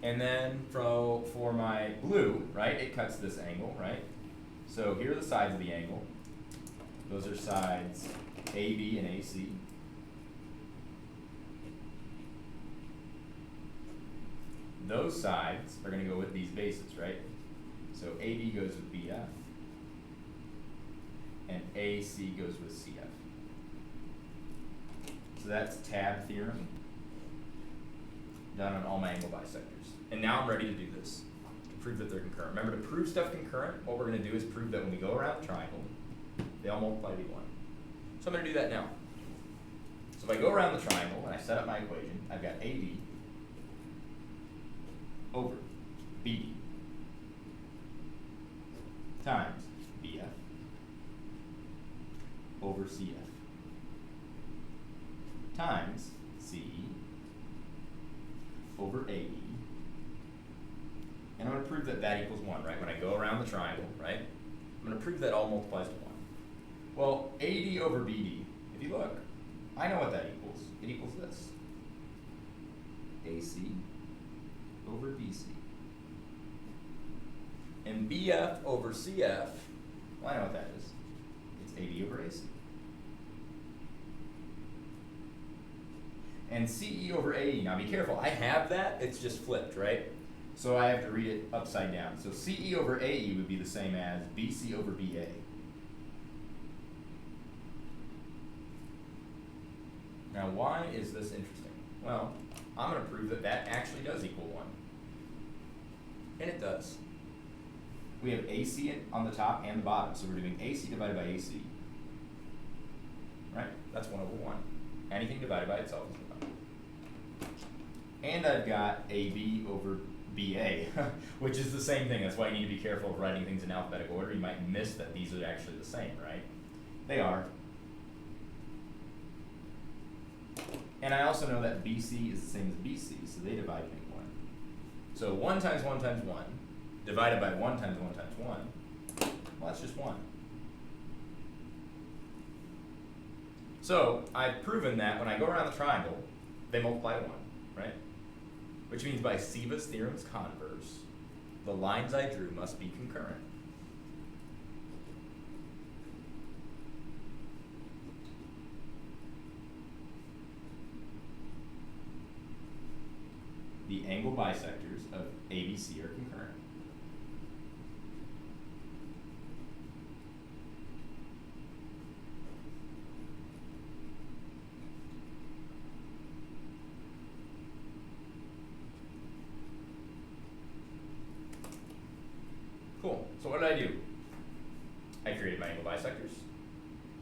And then for my blue, right, it cuts this angle, right? So here are the sides of the angle. Those are sides AB and AC. Those sides are going to go with these bases, right? So AB goes with BF, and AC goes with CF. So that's tab theorem done on all my angle bisectors. And now I'm ready to do this, to prove that they're concurrent. Remember, to prove stuff concurrent, what we're going to do is prove that when we go around the triangle, they all multiply to be 1. So I'm going to do that now. So if I go around the triangle and I set up my equation, I've got AB over BD times BF over CF times CE over AE. And I'm going to prove that that equals 1, right? When I go around the triangle, right? I'm going to prove that all multiplies to 1. Well, AD over BD, if you look, I know what that equals. It equals this. AC over BC. And BF over CF, well, I know what that is. It's AD over AC. And CE over AE, now be careful, I have that, it's just flipped, right? So I have to read it upside down. So CE over AE would be the same as BC over BA. Now why is this interesting? Well, I'm going to prove that that actually does equal 1. And it does. We have AC on the top and the bottom, so we're doing AC divided by AC. Right? That's 1 over 1. Anything divided by itself is 1. And I've got AB over BA, which is the same thing. That's why you need to be careful of writing things in alphabetical order. You might miss that these are actually the same, right? They are. And I also know that BC is the same as BC, so they divide to make 1. So 1 times 1 times 1 divided by 1 times 1 times 1, well, that's just 1. So I've proven that when I go around the triangle, they multiply 1, right? Which means by Sivas Theorem's converse, the lines I drew must be concurrent. The angle bisectors of ABC are concurrent. Cool. So what did I do? I created my angle bisectors.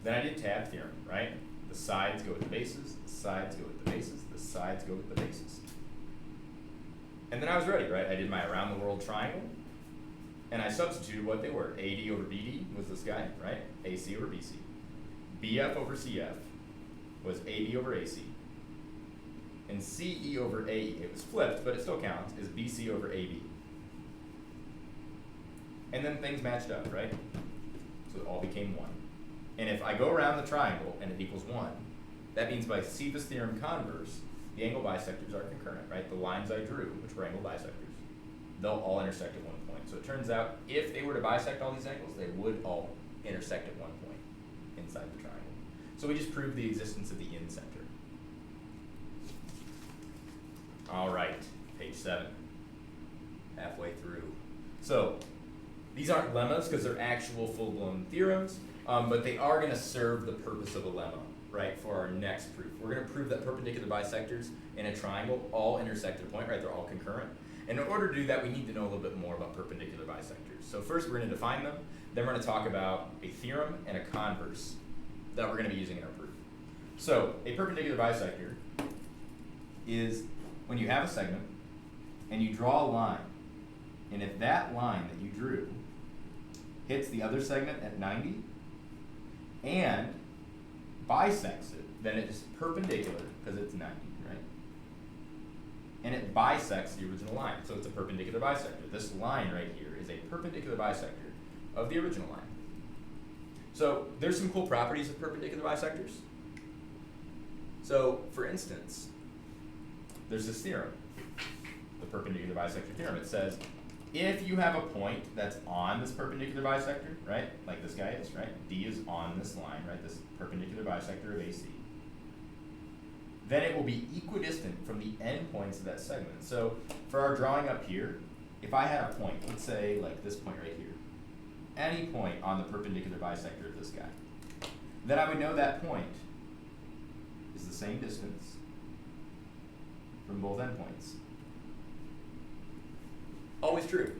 Then I did tab theorem, right? The sides go with the bases, the sides go with the bases, the sides go with the bases. And then I was ready, right? I did my around the world triangle, and I substituted what they were. AD over BD was this guy, right? AC over BC. BF over CF was AB over AC. And CE over AE, it was flipped, but it still counts, is BC over AB. And then things matched up, right? So it all became 1. And if I go around the triangle and it equals 1, that means by Sivas theorem converse, the angle bisectors are concurrent, right? The lines I drew, which were angle bisectors, they'll all intersect at 1 point. So it turns out if they were to bisect all these angles, they would all intersect at 1 point inside the triangle. So we just proved the existence of the in-center. All right, page 7, halfway through. So these aren't lemmas because they're actual full-blown theorems, but they are going to serve the purpose of a lemma, right, for our next proof. We're going to prove that perpendicular bisectors in a triangle all intersect at a point, right? They're all concurrent. And in order to do that, we need to know a little bit more about perpendicular bisectors. So first we're going to define them, then we're going to talk about a theorem and a converse that we're going to be using in our proof. So a perpendicular bisector is when you have a segment and you draw a line, and if that line that you drew hits the other segment at 90 and bisects it, then it's perpendicular because it's 90, right? And it bisects the original line, so it's a perpendicular bisector. This line right here is a perpendicular bisector of the original line. So there's some cool properties of perpendicular bisectors. So for instance, there's this theorem, the perpendicular bisector theorem. It says if you have a point that's on this perpendicular bisector, right, like this guy is, right, D is on this line, right, this perpendicular bisector of AC, then it will be equidistant from the endpoints of that segment. So for our drawing up here, if I had a point, let's say like this point right here, any point on the perpendicular bisector of this guy, then I would know that point is the same distance from both endpoints. Always true.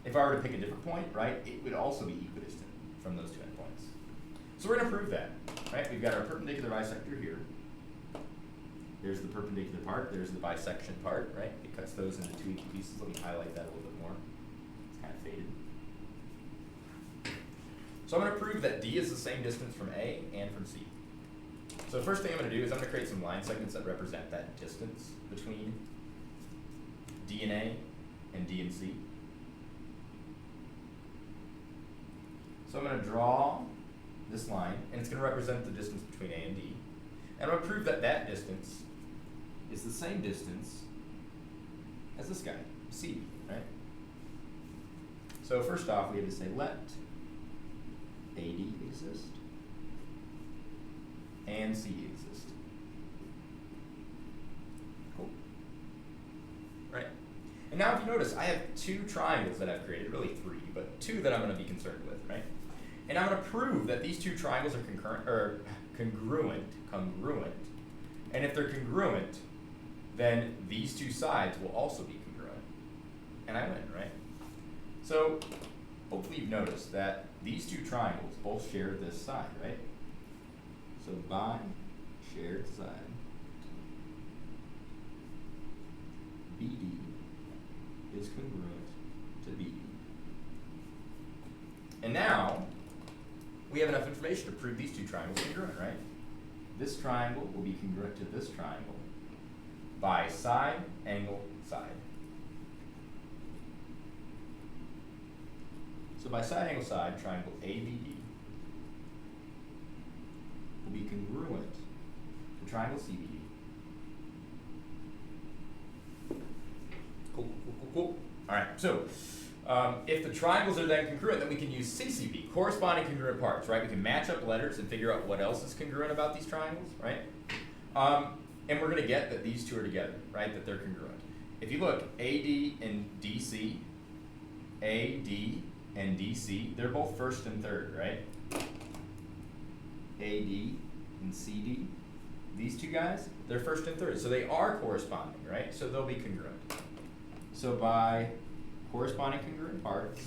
If I were to pick a different point, right, it would also be equidistant from those two endpoints. So we're going to prove that, right? We've got our perpendicular bisector here. There's the perpendicular part, there's the bisection part, right? It cuts those into 2 equal pieces. Let me highlight that a little bit more. It's kind of faded. So I'm going to prove that D is the same distance from A and from C. So the first thing I'm going to do is I'm going to create some line segments that represent that distance between D and A and D and C. So I'm going to draw this line, and it's going to represent the distance between A and D. And I'm going to prove that that distance is the same distance as this guy, C, right? So first off, we have to say let AD exist and C exist. Cool. Right. And now if you notice, I have 2 triangles that I've created, really 3, but 2 that I'm going to be concerned with, right? And I'm going to prove that these 2 triangles are congruent. And if they're congruent, then these 2 sides will also be congruent. And I win, right? So hopefully you've noticed that these 2 triangles both share this side, right? So by shared side, BD is congruent to BD. And now we have enough information to prove these 2 triangles are congruent, right? This triangle will be congruent to this triangle by side, angle, side. So by side, angle, side, triangle ABD will be congruent to triangle CBD. Cool. All right, so if the triangles are then congruent, then we can use CCB, corresponding congruent parts, right? We can match up letters and figure out what else is congruent about these triangles, right? And we're going to get that these two are together, right? That they're congruent. If you look, AD and DC, AD and DC, they're both first and third, right? AD and CD, these two guys, they're first and third. So they are corresponding, right? So they'll be congruent. So by corresponding congruent parts,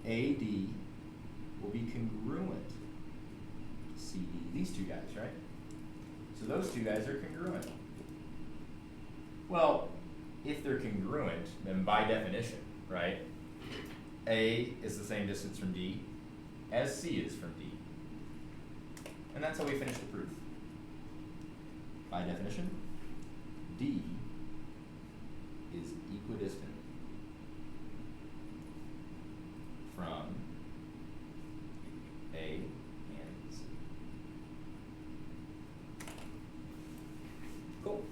AD will be congruent to CD, these two guys, right? So those two guys are congruent. Well, if they're congruent, then by definition, right, A is the same distance from D as C is from D. And that's how we finish the proof. By definition, D is equidistant from A and C. Cool.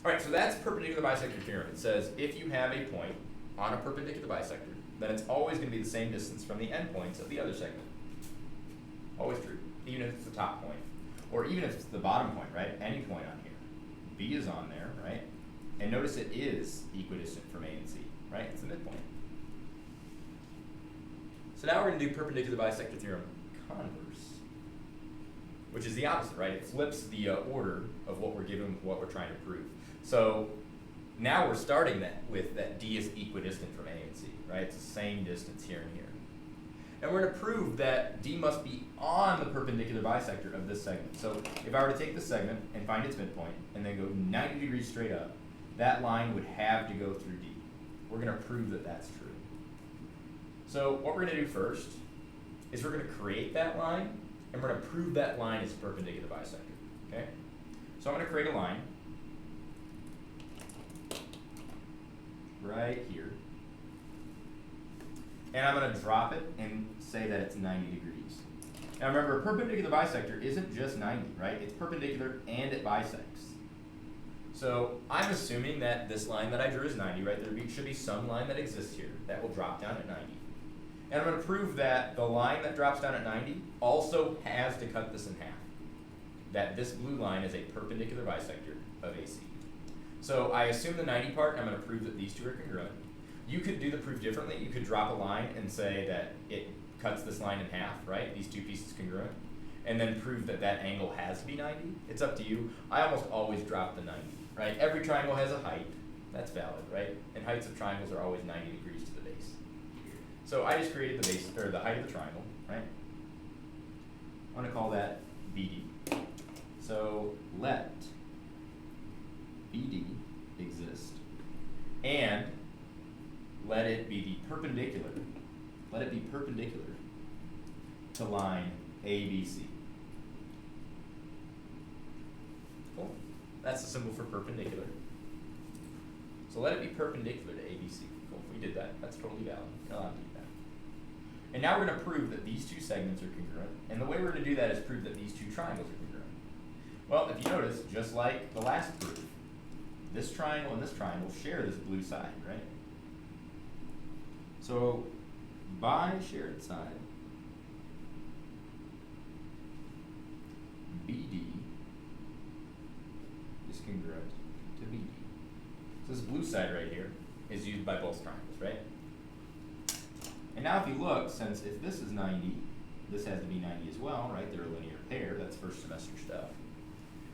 All right, so that's perpendicular bisector theorem. It says if you have a point on a perpendicular bisector, then it's always going to be the same distance from the endpoints of the other segment. Always true, even if it's the top point. Or even if it's the bottom point, right? Any point on here. B is on there, right? And notice it is equidistant from A and C, right? It's the midpoint. So now we're going to do perpendicular bisector theorem converse, which is the opposite, right? It flips the order of what we're given with what we're trying to prove. So now we're starting that with that D is equidistant from A and C, right? It's the same distance here and here. And we're going to prove that D must be on the perpendicular bisector of this segment. So if I were to take this segment and find its midpoint and then go 90 degrees straight up, that line would have to go through D. We're going to prove that that's true. So what we're going to do first is we're going to create that line and we're going to prove that line is a perpendicular bisector. Okay? So I'm going to create a line right here. And I'm going to drop it and say that it's 90 degrees. Now remember, a perpendicular bisector isn't just 90, right? It's perpendicular and it bisects. So I'm assuming that this line that I drew is 90, right? There should be some line that exists here that will drop down at 90. And I'm going to prove that the line that drops down at 90 also has to cut this in half. That this blue line is a perpendicular bisector of AC. So I assume the 90 part, and I'm going to prove that these two are congruent. You could do the proof differently. You could drop a line and say that it cuts this line in half, right? These two pieces congruent. And then prove that that angle has to be 90. It's up to you. I almost always drop the 90, right? Every triangle has a height. That's valid, right? And heights of triangles are always 90 degrees to the base. So I just created the base, or the height of the triangle, right? I want to call that BD. So let BD exist. And let it be the perpendicular. Let it be perpendicular to line ABC. Cool. That's the symbol for perpendicular. So let it be perpendicular to ABC. Cool. We did that. That's totally valid. You're allowed to do that. And now we're going to prove that these two segments are congruent. And the way we're going to do that is prove that these two triangles are congruent. Well, if you notice, just like the last proof, this triangle and this triangle share this blue side, right? So by shared side, BD is congruent to BD. So this blue side right here is used by both triangles, right? And now if you look, since if this is 90, this has to be 90 as well, right? They're a linear pair, that's first semester stuff.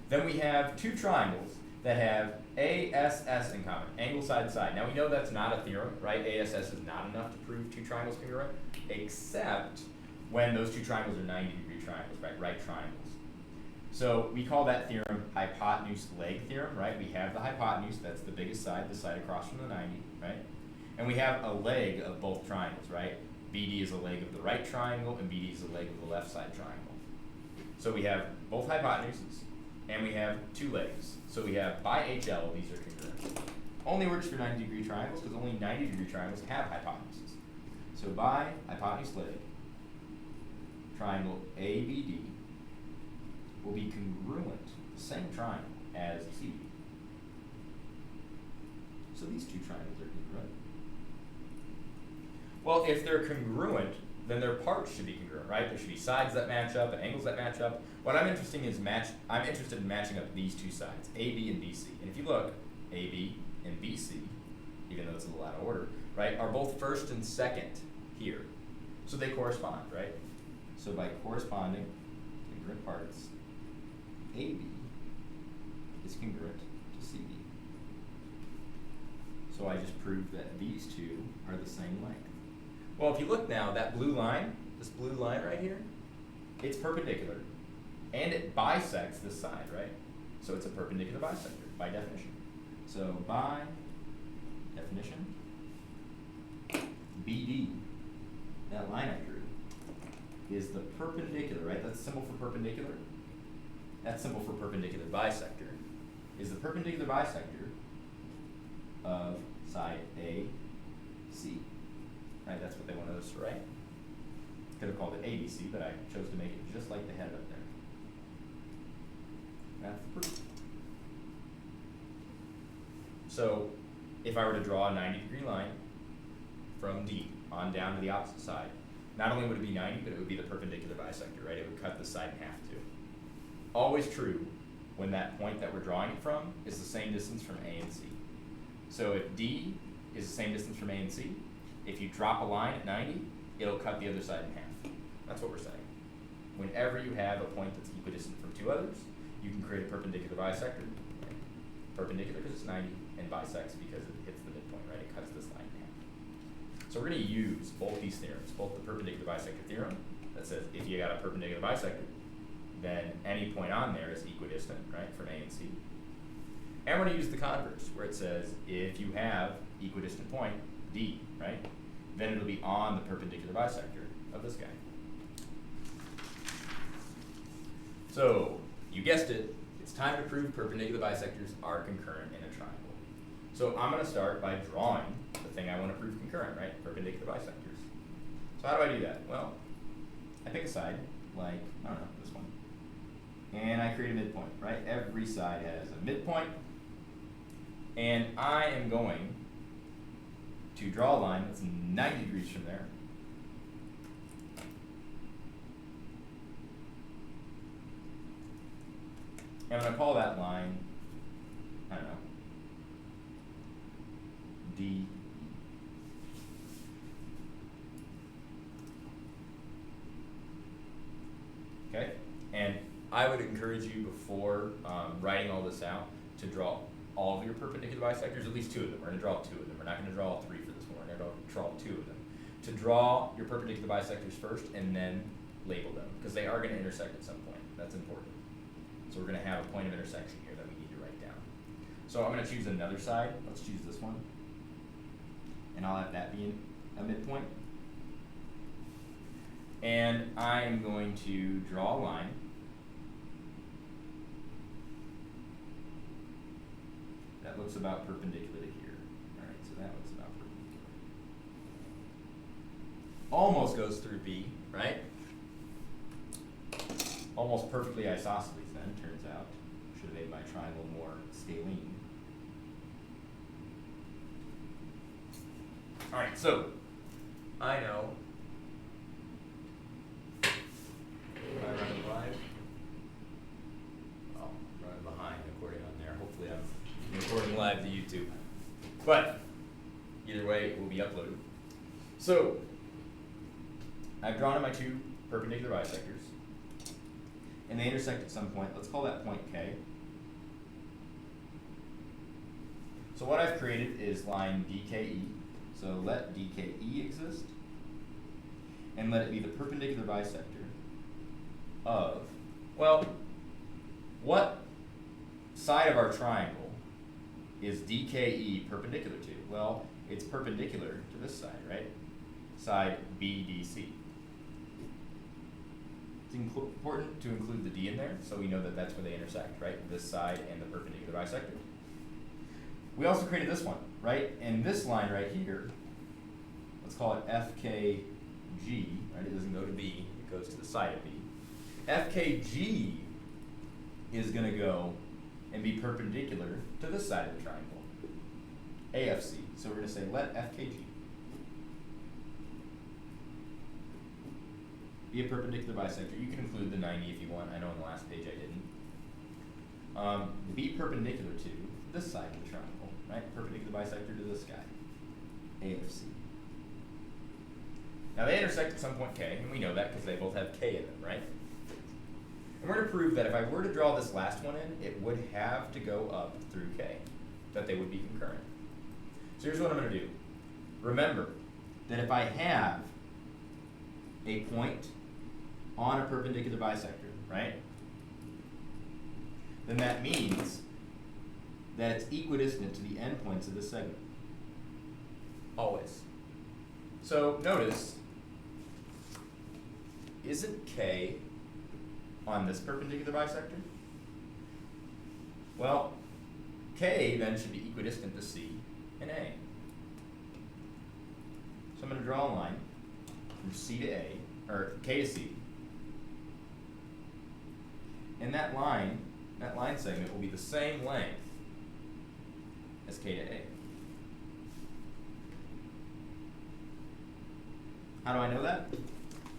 Then we have two triangles that have ASS in common, angle side to side. Now we know that's not a theorem, right? ASS is not enough to prove two triangles congruent, except when those two triangles are 90-degree triangles, right triangles. So we call that theorem hypotenuse leg theorem, right? We have the hypotenuse, that's the biggest side, the side across from the 90, right? And we have a leg of both triangles, right? BD is a leg of the right triangle, and BD is a leg of the left side triangle. So we have both hypotenuses, and we have two legs. So we have by HL, these are congruent. Only works for 90-degree triangles, because only 90-degree triangles have hypotenuses. So by hypotenuse leg, triangle ABD will be congruent, the same triangle, as CB. So these two triangles are congruent. Well, if they're congruent, then their parts should be congruent, right? There should be sides that match up and angles that match up. What I'm interested in matching up these two sides, AB and BC. And if you look, AB and BC, even though it's a little out of order, right, are both first and second here. So they correspond, right? So by corresponding congruent parts, AB is congruent to CB. So I just proved that these two are the same length. Well, if you look now, that blue line, this blue line right here, it's perpendicular, and it bisects this side, right? So it's a perpendicular bisector by definition. So by definition, BD, that line I drew, is the perpendicular, right? That's symbol for perpendicular. That symbol for perpendicular bisector is the perpendicular bisector of side AC. Right, that's what they wanted us to write. Could have called it ABC, but I chose to make it just like they had it up there. That's the proof. So if I were to draw a 90-degree line from D on down to the opposite side, not only would it be 90, but it would be the perpendicular bisector, right? It would cut this side in half too. Always true when that point that we're drawing it from is the same distance from A and C. So if D is the same distance from A and C, if you drop a line at 90, it'll cut the other side in half. That's what we're saying. Whenever you have a point that's equidistant from two others, you can create a perpendicular bisector. Right? Perpendicular because it's 90, and bisects because it hits the midpoint, right? It cuts this line in half. So we're going to use both these theorems, both the perpendicular bisector theorem that says if you got a perpendicular bisector, then any point on there is equidistant, right, from A and C. And we're going to use the converse, where it says if you have equidistant point, D, right, then it'll be on the perpendicular bisector of this guy. So, you guessed it, it's time to prove perpendicular bisectors are concurrent in a triangle. So I'm going to start by drawing the thing I want to prove concurrent, right, perpendicular bisectors. So how do I do that? Well, I pick a side, like, I don't know, this one. And I create a midpoint, right? Every side has a midpoint. And I am going to draw a line that's 90 degrees from there. And I'm going to call that line, I don't know, D. Okay? And I would encourage you before writing all this out to draw all of your perpendicular bisectors, at least two of them. We're going to draw two of them. We're not going to draw all three for this one. We're going to draw two of them. To draw your perpendicular bisectors first and then label them, because they are going to intersect at some point. That's important. So we're going to have a point of intersection here that we need to write down. So I'm going to choose another side. Let's choose this one. And I'll have that be a midpoint. And I'm going to draw a line that looks about perpendicular to here. All right, so that looks about perpendicular. Almost goes through B, right? Almost perfectly isosceles then, turns out. Should have made my triangle more scalene. All right, so I know. Am I running live? Oh, I'm running behind according on there. Hopefully I'm recording live to YouTube. But either way, it will be uploaded. So I've drawn in my two perpendicular bisectors. And they intersect at some point. Let's call that point K. So what I've created is line DKE. So let DKE exist. And let it be the perpendicular bisector of, well, what side of our triangle is DKE perpendicular to? Well, it's perpendicular to this side, right? Side BDC. It's important to include the D in there, so we know that that's where they intersect, right? This side and the perpendicular bisector. We also created this one, right? And this line right here, let's call it FKG. G, right? It doesn't go to B, it goes to the side of B. FKG is going to go and be perpendicular to this side of the triangle, AFC. So we're going to say let FKG be a perpendicular bisector. You can include the 90 if you want. I know on the last page I didn't. Be perpendicular to this side of the triangle, right? Perpendicular bisector to this guy, AFC. Now they intersect at some point K, and we know that because they both have K in them, right? And we're going to prove that if I were to draw this last one in, it would have to go up through K, that they would be concurrent. So here's what I'm going to do. Remember that if I have a point on a perpendicular bisector, right, then that means that it's equidistant to the endpoints of this segment. Always. So notice, isn't K on this perpendicular bisector? Well, K then should be equidistant to C and A. So I'm going to draw a line from C to A, or K to C. And that line segment will be the same length as K to A. How do I know that?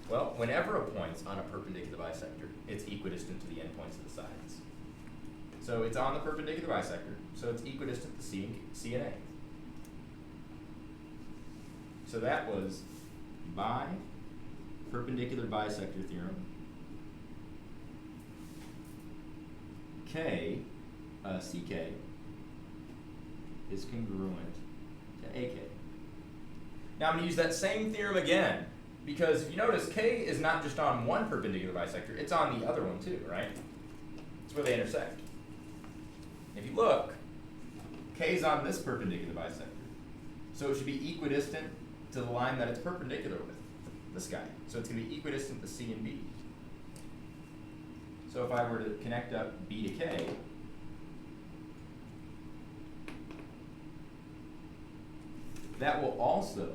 Well, whenever a point's on a perpendicular bisector, it's equidistant to the endpoints of the sides. So it's on the perpendicular bisector, so it's equidistant to C and A. So that was by perpendicular bisector theorem. CK is congruent to AK. Now I'm going to use that same theorem again, because if you notice, K is not just on one perpendicular bisector, it's on the other one too, right? It's where they intersect. If you look, K is on this perpendicular bisector, so it should be equidistant to the line that it's perpendicular with, this guy. So it's going to be equidistant to C and B. So if I were to connect up B to K, that will also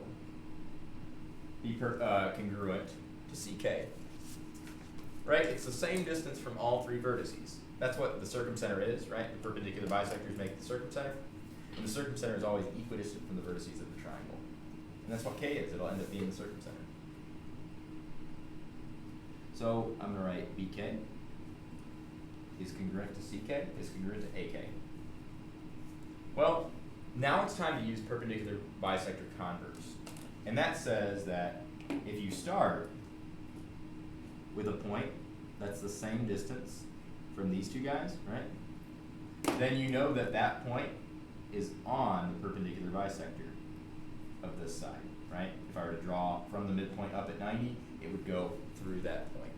be congruent to CK. Right? It's the same distance from all three vertices. That's what the circumcenter is, right? The perpendicular bisectors make the circumcenter. And the circumcenter is always equidistant from the vertices of the triangle. And that's what K is. It'll end up being the circumcenter. So I'm going to write BK is congruent to CK, is congruent to AK. Well, now it's time to use perpendicular bisector converse. And that says that if you start with a point that's the same distance from these two guys, right, then you know that that point is on the perpendicular bisector of this side, right? If I were to draw from the midpoint up at 90, it would go through that point.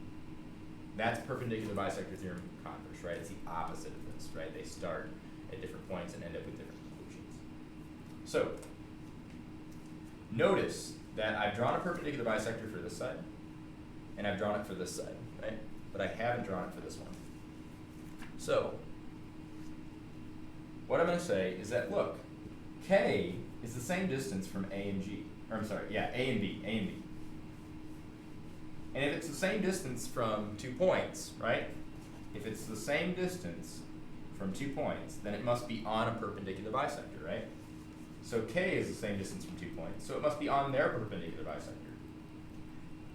That's perpendicular bisector theorem converse, right? It's the opposite of this, right? They start at different points and end up with different conclusions. So, notice that I've drawn a perpendicular bisector for this side, and I've drawn it for this side, right? But I haven't drawn it for this one. So, what I'm going to say is that, look, K is the same distance from A and G. Or I'm sorry, yeah, A and B, A and B. And if it's the same distance from 2 points, right? If it's the same distance from 2 points, then it must be on a perpendicular bisector, right? So K is the same distance from 2 points, so it must be on their perpendicular bisector.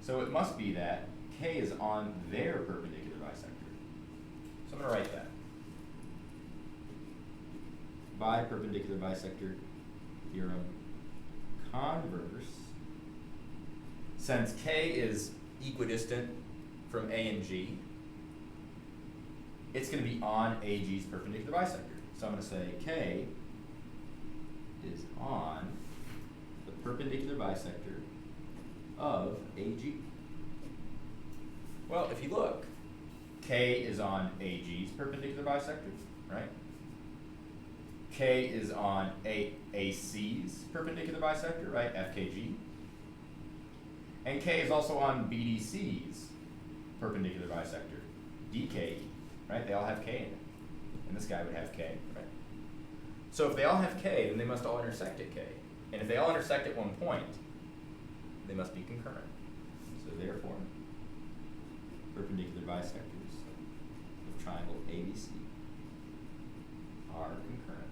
So it must be that K is on their perpendicular bisector. So I'm going to write that. By perpendicular bisector theorem converse, since K is equidistant from A and G, it's going to be on AG's perpendicular bisector. So I'm going to say K is on the perpendicular bisector of AG. Well, if you look, K is on AG's perpendicular bisector, right? K is on AC's perpendicular bisector, right? FKG. And K is also on BDC's perpendicular bisector, DKE, right? They all have K in it. And this guy would have K, right? So if they all have K, then they must all intersect at K. And if they all intersect at one point, they must be concurrent. therefore, perpendicular bisectors of triangle ABC are concurrent.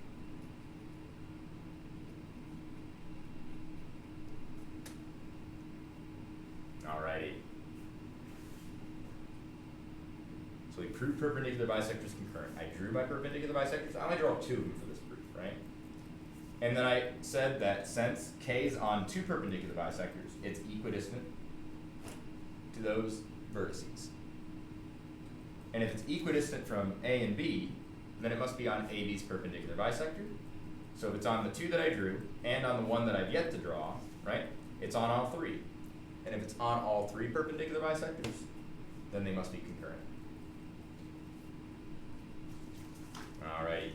Alrighty. So we proved perpendicular bisectors concurrent. I drew my perpendicular bisectors. I only draw two of them for this proof, right? And then I said that since K is on two perpendicular bisectors, it's equidistant to those vertices. And if it's equidistant from A and B, then it must be on AB's perpendicular bisector. So if it's on the two that I drew and on the one that I've yet to draw, right, it's on all three. And if it's on all three perpendicular bisectors, then they must be concurrent. Alright,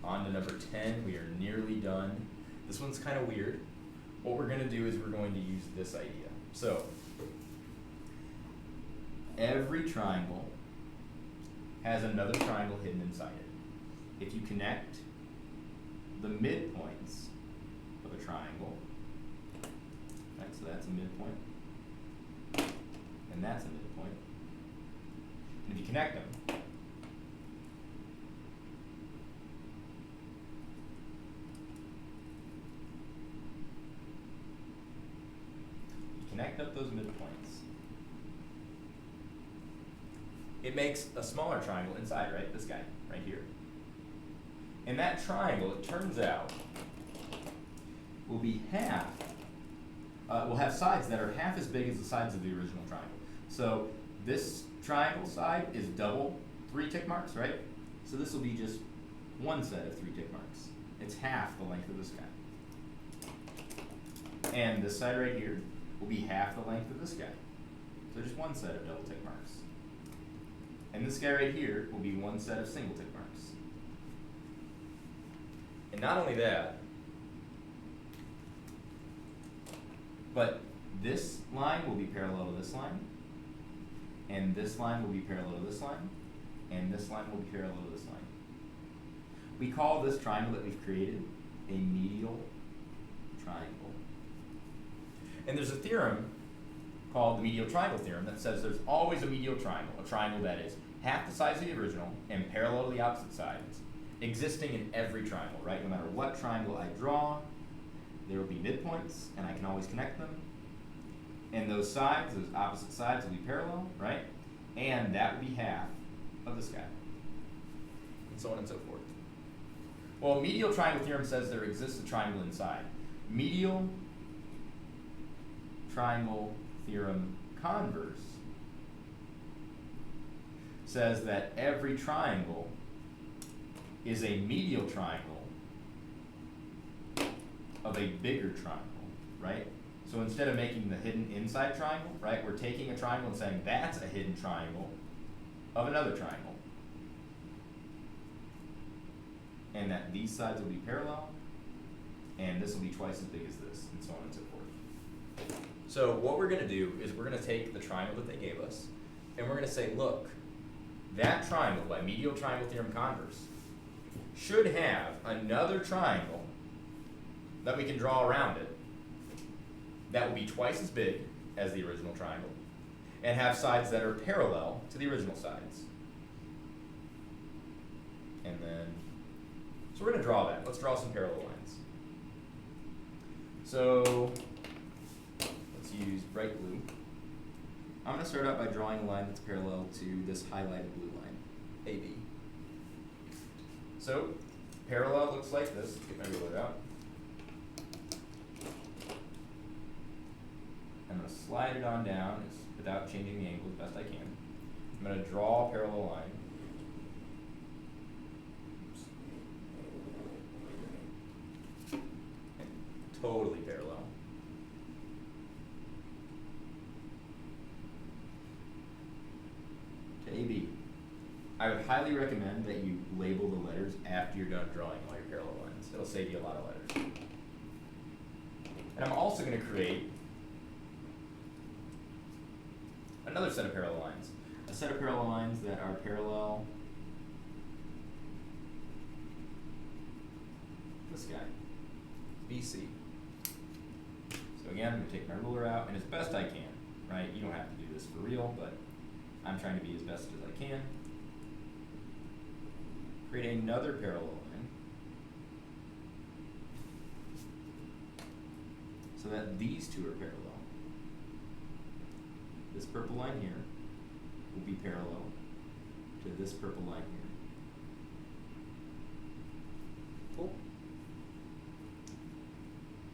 on to number 10. We are nearly done. This one's kind of weird. What we're going to do is we're going to use this idea. So, every triangle has another triangle hidden inside it. If you connect the midpoints of a triangle, right, so that's a midpoint, and that's a midpoint, and if you connect them, connect up those midpoints, it makes a smaller triangle inside, right? This guy, right here. And that triangle, it turns out, will be will have sides that are half as big as the sides of the original triangle. So this triangle side is double 3 tick marks, right? So this will be just one set of 3 tick marks. It's half the length of this guy. And this side right here will be half the length of this guy. So just one set of double tick marks. And this guy right here will be one set of single tick marks. And not only that, but this line will be parallel to this line, and this line will be parallel to this line, and this line will be parallel to this line. We call this triangle that we've created a medial triangle. And there's a theorem called the Medial Triangle Theorem that says there's always a medial triangle, a triangle that is half the size of the original and parallel to the opposite sides, existing in every triangle, right? No matter what triangle I draw, there will be midpoints, and I can always connect them. And those sides, those opposite sides, will be parallel, right? And that will be half of this guy, and so on and so forth. Well, Medial Triangle Theorem says there exists a triangle inside. Medial Triangle Theorem Converse says that every triangle is a medial triangle of a bigger triangle, right? So instead of making the hidden inside triangle, right, we're taking a triangle and saying that's a hidden triangle of another triangle. And that these sides will be parallel, and this will be twice as big as this, and so on and so forth. So what we're going to do is we're going to take the triangle that they gave us, and we're going to say, look, that triangle by Medial Triangle Theorem Converse should have another triangle that we can draw around it that will be twice as big as the original triangle and have sides that are parallel to the original sides. And then, so we're going to draw that. Let's draw some parallel lines. So let's use bright blue. I'm going to start out by drawing a line that's parallel to this highlighted blue line, AB. So parallel looks like this. Get my ruler out. I'm going to slide it on down without changing the angle as best I can. I'm going to draw a parallel line. Oops. Totally parallel. To AB. I would highly recommend that you label the letters after you're done drawing all your parallel lines. It'll save you a lot of letters. And I'm also going to create another set of parallel lines. A set of parallel lines that are parallel this guy, BC. So again, I'm going to take my ruler out, and as best I can, right? You don't have to do this for real, but I'm trying to be as best as I can. Create another parallel line so that these two are parallel. This purple line here will be parallel to this purple line here. Cool.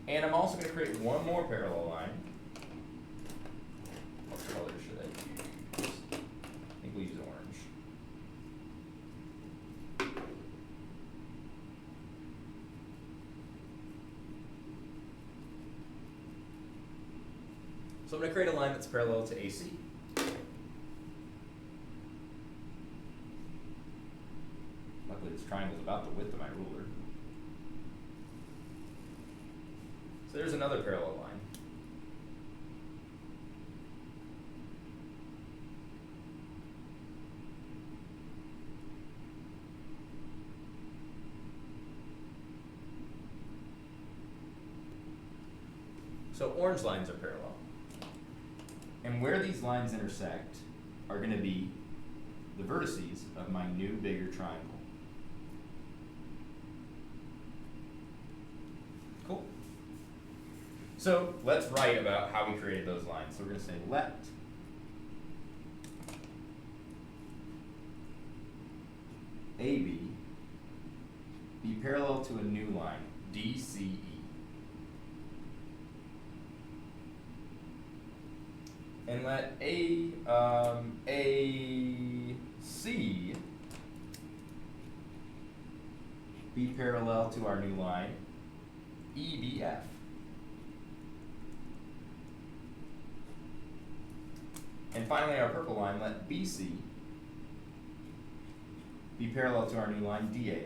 And I'm also going to create one more parallel line. What color should I use? I think we'll use orange. So I'm going to create a line that's parallel to AC. Luckily this triangle is about the width of my ruler. So there's another parallel line. So orange lines are parallel. And where these lines intersect are going to be the vertices of my new bigger triangle. Cool. So let's write about how we created those lines. So we're going to say let AB be parallel to a new line, DCE. And let AC be parallel to our new line, EBF. And finally, our purple line, let BC be parallel to our new line, DAF.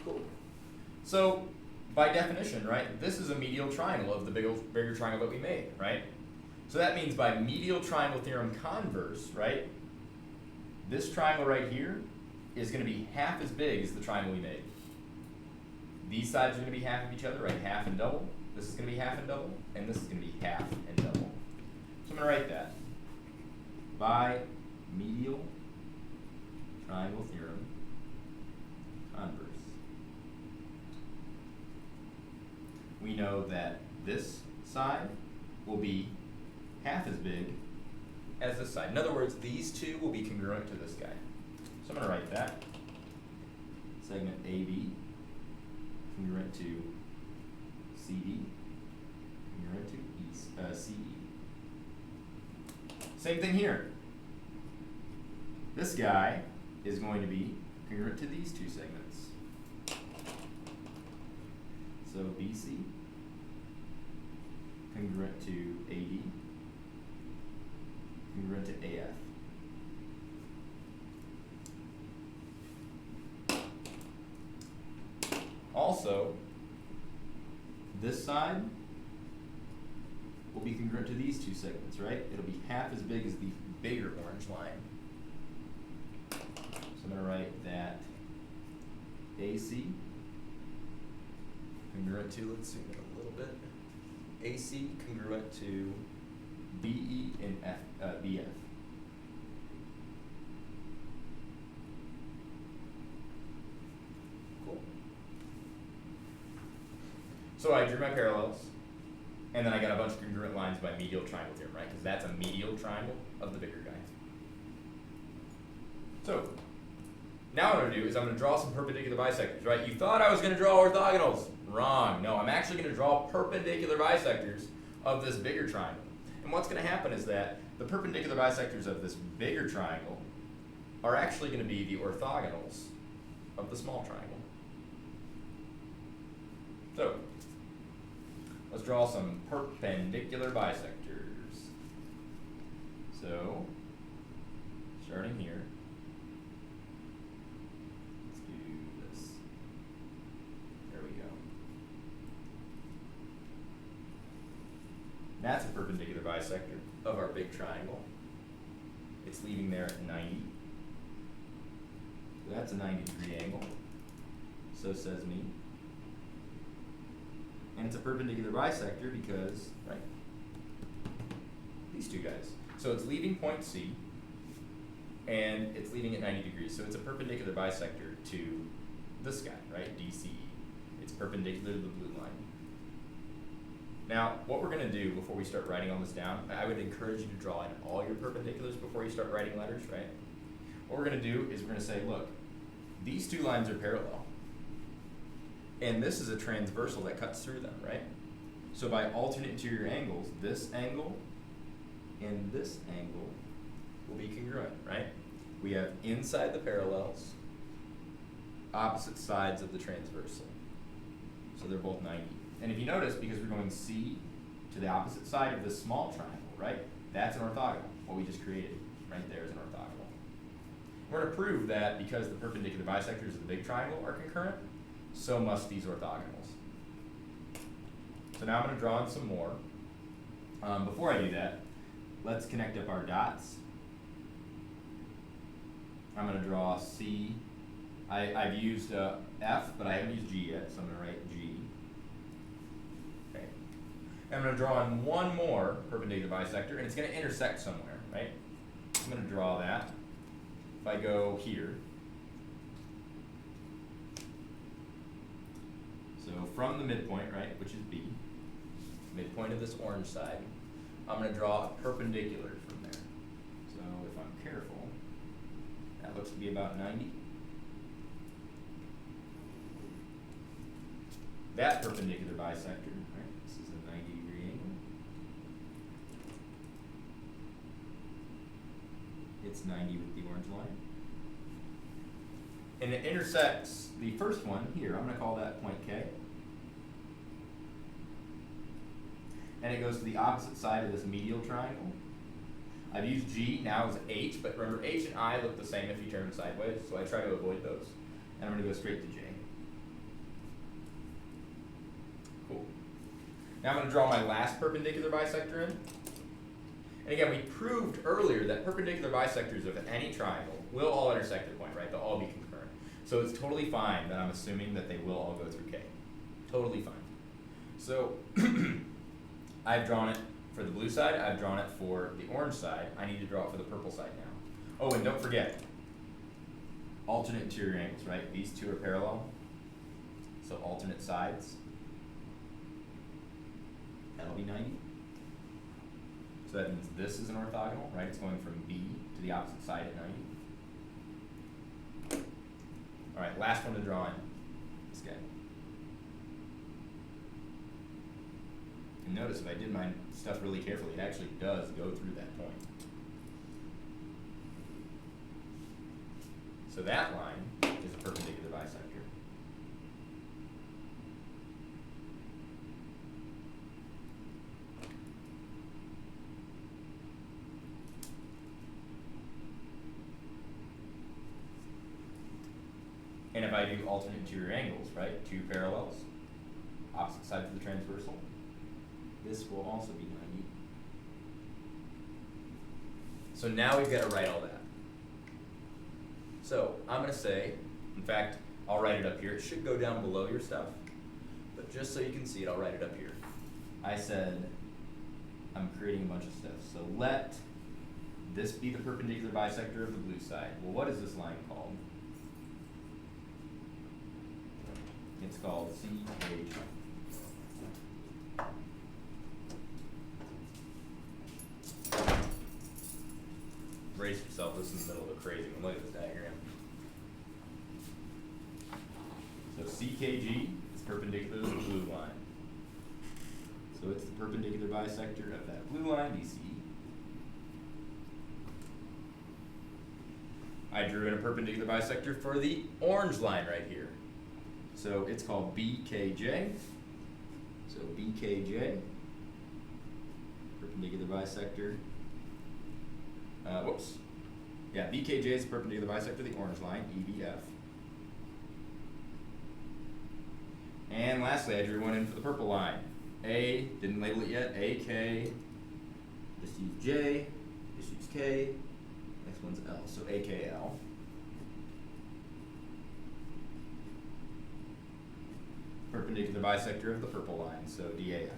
Cool. So, by definition, right, this is a medial triangle of the bigger triangle that we made, right? So that means by medial triangle theorem converse, right, this triangle right here is going to be half as big as the triangle we made. These sides are going to be half of each other, right, half and double. This is going to be half and double, and this is going to be half and double. So I'm going to write that. By medial triangle theorem converse, we know that this side will be half as big as this side. In other words, these two will be congruent to this guy. So I'm going to write that. Segment AB congruent to CD congruent to CE. Same thing here. This guy is going to be congruent to these two segments. So BC congruent to AD congruent to AF. Also, this side will be congruent to these two segments, right? It'll be half as big as the bigger orange line. So I'm going to write that AC congruent to, let's zoom in a little bit, AC congruent to BE and BF. Cool. So I drew my parallels, and then I got a bunch of congruent lines by medial triangle theorem, right? Because that's a medial triangle of the bigger guy. So now what I'm going to do is I'm going to draw some perpendicular bisectors, right? You thought I was going to draw orthogonals. Wrong. No, I'm actually going to draw perpendicular bisectors of this bigger triangle. And what's going to happen is that the perpendicular bisectors of this bigger triangle are actually going to be the orthogonals of the small triangle. So let's draw some perpendicular bisectors. So starting here, let's do this. There we go. That's a perpendicular bisector of our big triangle. It's leaving there at 90. So that's a 90-degree angle. So says me. And it's a perpendicular bisector because, right, these two guys. So it's leaving point C, and it's leaving at 90 degrees. So it's a perpendicular bisector to this guy, right, DCE. It's perpendicular to the blue line. Now, what we're going to do before we start writing all this down, I would encourage you to draw in all your perpendiculars before you start writing letters, right? What we're going to do is we're going to say, look, these two lines are parallel. And this is a transversal that cuts through them, right? So by alternate interior angles, this angle and this angle will be congruent, right? We have inside the parallels, opposite sides of the transversal. So they're both 90. And if you notice, because we're going C to the opposite side of this small triangle, right? That's an orthogonal, what we just created. Right there is an orthogonal. We're going to prove that because the perpendicular bisectors of the big triangle are concurrent, so must these orthogonals. So now I'm going to draw in some more. Before I do that, let's connect up our dots. I'm going to draw C. I've used F, but I haven't used G yet, so I'm going to write G. Okay. I'm going to draw in one more perpendicular bisector, and it's going to intersect somewhere, right? I'm going to draw that. If I go here, so from the midpoint, right, which is B, midpoint of this orange side, I'm going to draw a perpendicular from there. So if I'm careful, that looks to be about 90. That perpendicular bisector, right, this is a 90-degree angle. It's 90 with the orange line. And it intersects the first one here. I'm going to call that point K. And it goes to the opposite side of this medial triangle. I've used G now as H, but remember H and I look the same if you turn them sideways, so I try to avoid those. And I'm going to go straight to J. Cool. Now I'm going to draw my last perpendicular bisector in. And again, we proved earlier that perpendicular bisectors of any triangle will all intersect a point, right? They'll all be concurrent. So it's totally fine that I'm assuming that they will all go through K. Totally fine. So I've drawn it for the blue side. I've drawn it for the orange side. I need to draw it for the purple side now. Oh, and don't forget, alternate interior angles, right? These two are parallel. So alternate sides. That'll be 90. So that means this is an orthogonal, right? It's going from B to the opposite side at 90. All right, last one to draw in. This guy. And notice if I did my stuff really carefully, it actually does go through that point. So that line is a perpendicular bisector. And if I do alternate interior angles, right, two parallels, opposite sides of the transversal, this will also be 90. So now we've got to write all that. So I'm going to say, in fact, I'll write it up here. It should go down below your stuff, but just so you can see it, I'll write it up here. I said I'm creating a bunch of stuff. So let this be the perpendicular bisector of the blue side. Well, what is this line called? It's called CH. Brace yourself, this is in the middle of a crazy one. Look at this diagram. So CKG is perpendicular to the blue line. So it's the perpendicular bisector of that blue line, DCE. I drew in a perpendicular bisector for the orange line right here. So it's called BKJ. So BKJ, perpendicular bisector. BKJ is the perpendicular bisector of the orange line, EBF. And lastly, I drew one in for the purple line. A, didn't label it yet, AK, just use J, just use K, next one's L, so AKL. perpendicular bisector of the purple line, so DAF.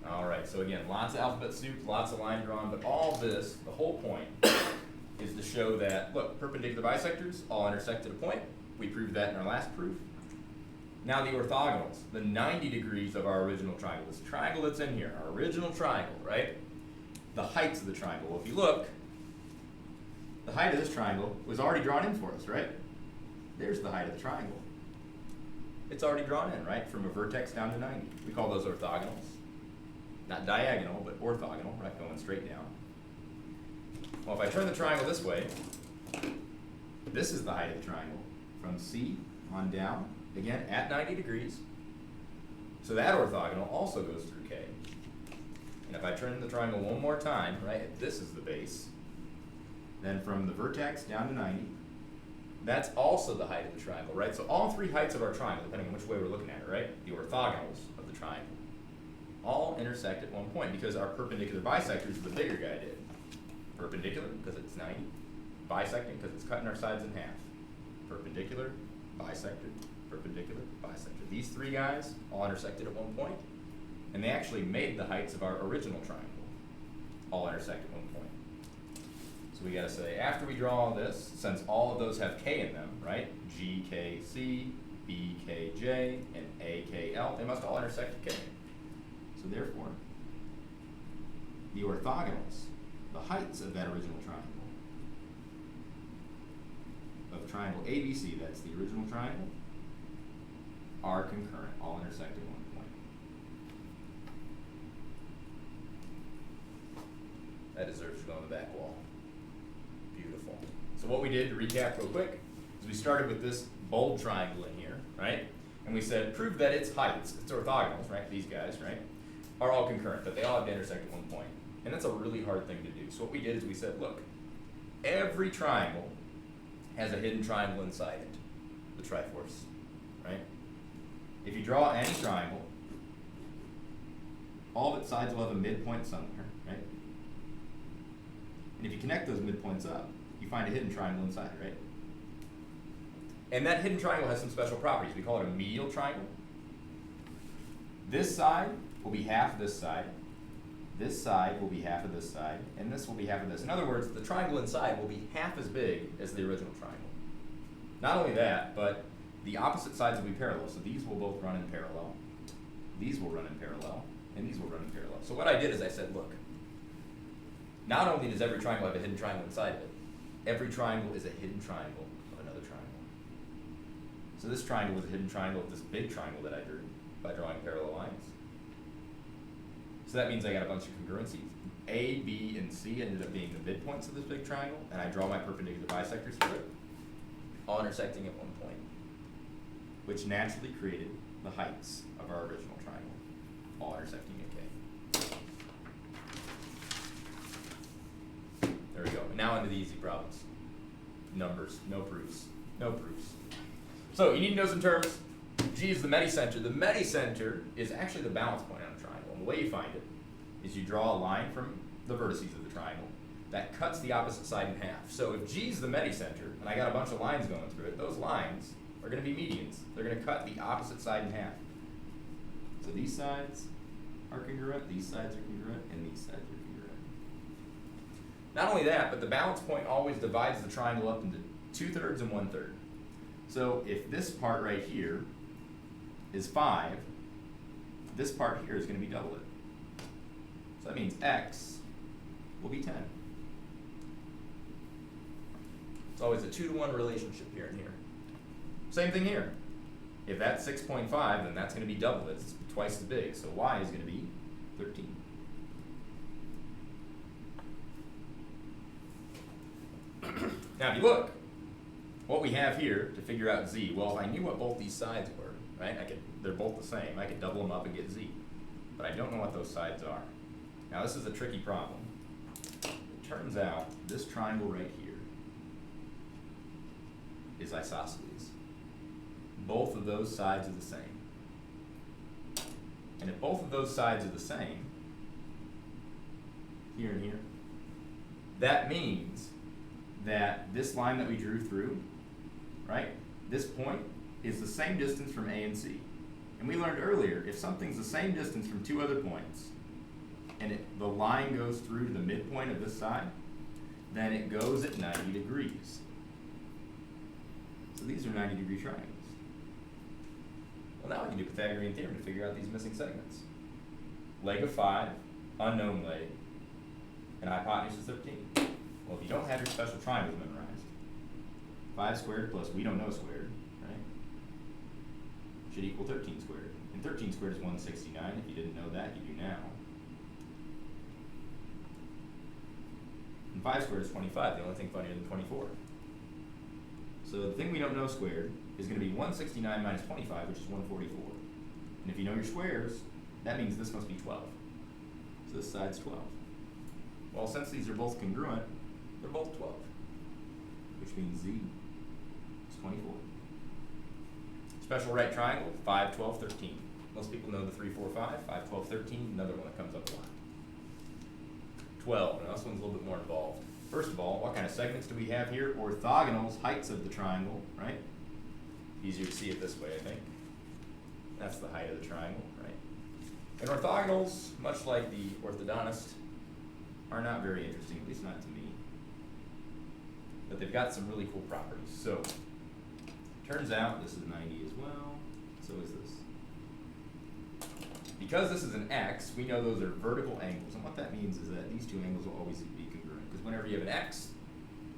All right, so again, lots of alphabet soup, lots of line drawn, but all this, the whole point, is to show that, look, perpendicular bisectors all intersect at a point. We proved that in our last proof. Now the orthogonals, the 90 degrees of our original triangle, this triangle that's in here, our original triangle, right? The heights of the triangle. Well, if you look, the height of this triangle was already drawn in for us, right? There's the height of the triangle. It's already drawn in, right? From a vertex down to 90. We call those orthogonals. Not diagonal, but orthogonal, right? Going straight down. Well, if I turn the triangle this way, this is the height of the triangle. From C on down, again, at 90 degrees. So that orthogonal also goes through K. And if I turn the triangle one more time, right, this is the base. Then from the vertex down to 90, that's also the height of the triangle, right? So all three heights of our triangle, depending on which way we're looking at it, right? The orthogonals of the triangle, all intersect at one point because our perpendicular bisectors, the bigger guy did. Perpendicular, because it's 90. Bisecting, because it's cutting our sides in half. Perpendicular, bisector, perpendicular, bisector. These three guys all intersected at one point, and they actually made the heights of our original triangle all intersect at one point. So we gotta say, after we draw all this, since all of those have K in them, right? G, K, C, B, K, J, and A, K, L, they must all intersect at K. So therefore, the orthogonals, the heights of that original triangle, of triangle ABC, that's the original triangle, are concurrent, all intersect at one point. That deserves to go on the back wall. Beautiful. So what we did, to recap real quick, is we started with this bold triangle in here, right? And we said, prove that its heights, its orthogonals, right, these guys, right, are all concurrent, that they all have to intersect at one point. And that's a really hard thing to do. So what we did is we said, look, every triangle has a hidden triangle inside it, the triforce, right? If you draw any triangle, all of its sides will have a midpoint somewhere, right? And if you connect those midpoints up, you find a hidden triangle inside, right? And that hidden triangle has some special properties. We call it a medial triangle. This side will be half of this side. This side will be half of this side, and this will be half of this. In other words, the triangle inside will be half as big as the original triangle. Not only that, but the opposite sides will be parallel. So these will both run in parallel. These will run in parallel, and these will run in parallel. So what I did is I said, look, not only does every triangle have a hidden triangle inside of it, every triangle is a hidden triangle of another triangle. So this triangle was a hidden triangle of this big triangle that I drew by drawing parallel lines. So that means I got a bunch of congruencies. A, B, and C ended up being the midpoints of this big triangle, and I draw my perpendicular bisectors for it, all intersecting at one point, which naturally created the heights of our original triangle, all intersecting at K. There we go. Now onto the easy problems. Numbers, no proofs, no proofs. So you need to know some terms. G is the medicenter. The medicenter is actually the balance point on a triangle. And the way you find it is you draw a line from the vertices of the triangle that cuts the opposite side in half. So if G is the medicenter, and I got a bunch of lines going through it, those lines are going to be medians. They're going to cut the opposite side in half. So these sides are congruent, these sides are congruent, and these sides are congruent. Not only that, but the balance point always divides the triangle up into 2/3 and 1/3. So if this part right here is 5, this part here is going to be double it. So that means x will be 10. It's always a 2-to-1 relationship here and here. Same thing here. If that's 6.5, then that's going to be double it. It's twice as big. So y is going to be 13. Now if you look, what we have here to figure out z, well, if I knew what both these sides were, right, they're both the same. I could double them up and get z. But I don't know what those sides are. Now this is a tricky problem. It turns out this triangle right here is isosceles. Both of those sides are the same. And if both of those sides are the same, here and here, that means that this line that we drew through, right, this point is the same distance from A and C. And we learned earlier, if something's the same distance from two other points, and the line goes through the midpoint of this side, then it goes at 90 degrees. So these are 90-degree triangles. Well, now we can do Pythagorean Theorem to figure out these missing segments. Leg of 5, unknown leg, and hypotenuse is 13. Well, if you don't have your special triangles memorized, 5 squared plus we don't know squared, right, should equal 13 squared. And 13 squared is 169. If you didn't know that, you do now. And 5 squared is 25, the only thing funnier than 24. So the thing we don't know squared is going to be 169 minus 25, which is 144. And if you know your squares, that means this must be 12. So this side's 12. Well, since these are both congruent, they're both 12, which means Z is 24. Special right triangle, 5, 12, 13. Most people know the 3, 4, 5, 5, 12, 13, another one that comes up a lot. 12, now this one's a little bit more involved. First of all, what kind of segments do we have here? Orthogonals, heights of the triangle, right? Easier to see it this way, I think. That's the height of the triangle, right? And orthogonals, much like the orthodontist, are not very interesting, at least not to me. But they've got some really cool properties. So, turns out this is 90 as well, so is this. Because this is an x, we know those are vertical angles, and what that means is that these two angles will always be congruent, because whenever you have an x,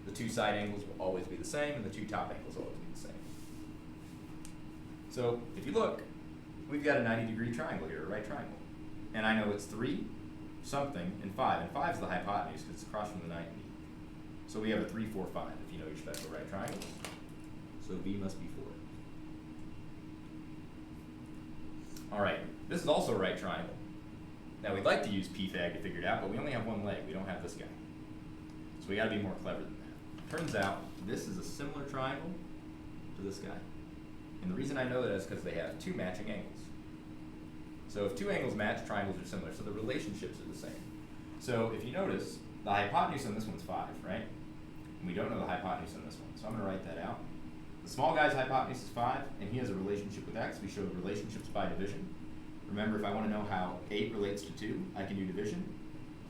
the two side angles will always be the same, and the two top angles will always be the same. So, if you look, we've got a 90-degree triangle here, a right triangle. And I know it's 3, something, and 5. And 5 is the hypotenuse, because it's across from the 90. So we have a 3, 4, 5, if you know your special right triangles. So B must be 4. All right, this is also a right triangle. Now we'd like to use Pythag to figure it out, but we only have one leg. We don't have this guy. So we got to be more clever than that. Turns out this is a similar triangle to this guy. And the reason I know that is because they have two matching angles. So if two angles match, triangles are similar, so the relationships are the same. So if you notice, the hypotenuse on this one's 5, right? And we don't know the hypotenuse on this one, so I'm going to write that out. The small guy's hypotenuse is 5, and he has a relationship with x. We showed relationships by division. Remember, if I want to know how 8 relates to 2, I can do division,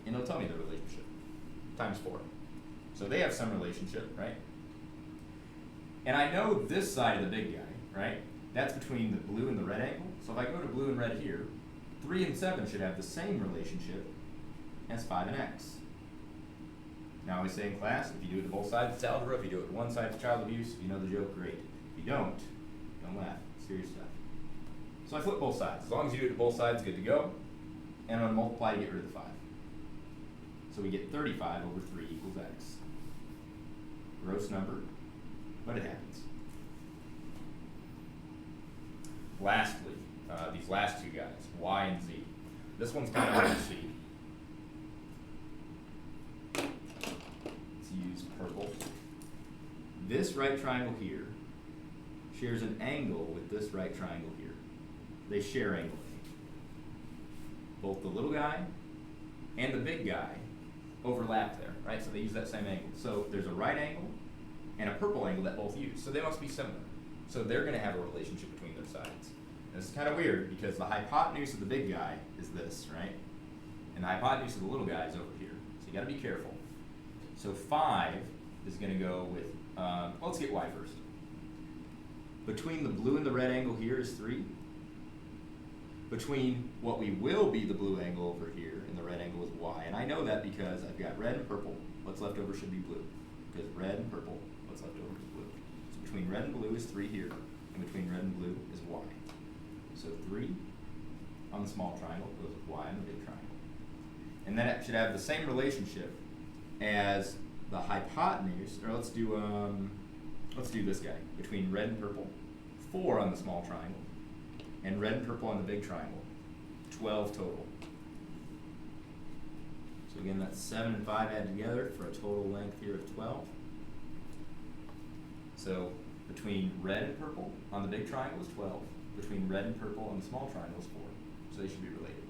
and it'll tell me the relationship, times 4. So they have some relationship, right? And I know this side of the big guy, right? That's between the blue and the red angle. So if I go to blue and red here, 3 and 7 should have the same relationship as 5 and x. Now I always say in class, if you do it to both sides, it's algebra. If you do it to one side, it's child abuse. If you know the joke, great. If you don't laugh. It's serious stuff. So I flip both sides. As long as you do it to both sides, good to go. And I'm going to multiply to get rid of the 5. So we get 35 over 3 equals x. Gross number, but it happens. Lastly, these last two guys, y and z. This one's kind of hard to see. Let's use purple. This right triangle here shares an angle with this right triangle here. They share angle. Both the little guy and the big guy overlap there, right? So they use that same angle. So there's a right angle and a purple angle that both use. So they must be similar. So they're going to have a relationship between their sides. And this is kind of weird because the hypotenuse of the big guy is this, right? And the hypotenuse of the little guy is over here. So you got to be careful. So 5 is going to go with, let's get y first. Between the blue and the red angle here is 3. Between what we will be the blue angle over here and the red angle is y. And I know that because I've got red and purple. What's left over should be blue. Because red and purple, what's left over is blue. So between red and blue is 3 here. And between red and blue is y. So 3 on the small triangle goes with y on the big triangle. And then it should have the same relationship as the hypotenuse, or let's do this guy, between red and purple, 4 on the small triangle, and red and purple on the big triangle, 12 total. So again, that's 7 and 5 added together for a total length here of 12. So between red and purple on the big triangle is 12. Between red and purple on the small triangle is 4. So they should be related.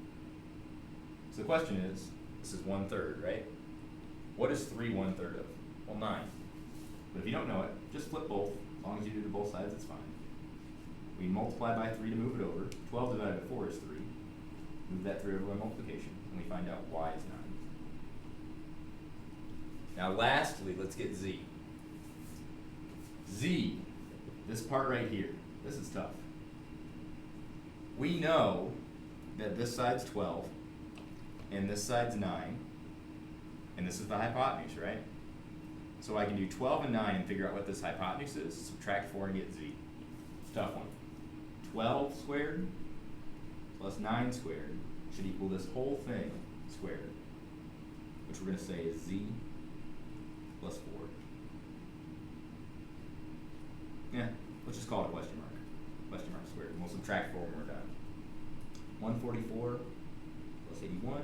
So the question is, this is 1/3, right? What is 3 1/3 of? Well, 9. But if you don't know it, just flip both. As long as you do to both sides, it's fine. We multiply by 3 to move it over. 12 divided by 4 is 3. Move that 3 over by multiplication, and we find out y is 9. Now lastly, let's get z. Z, this part right here, this is tough. We know that this side's 12, and this side's 9, and this is the hypotenuse, right? So I can do 12 and 9 and figure out what this hypotenuse is, subtract 4 and get z. It's a tough one. 12 squared plus 9 squared should equal this whole thing squared, which we're going to say is z plus 4. Yeah, let's just call it a question mark. Question mark squared. And we'll subtract 4 when we're done. 144 plus 81.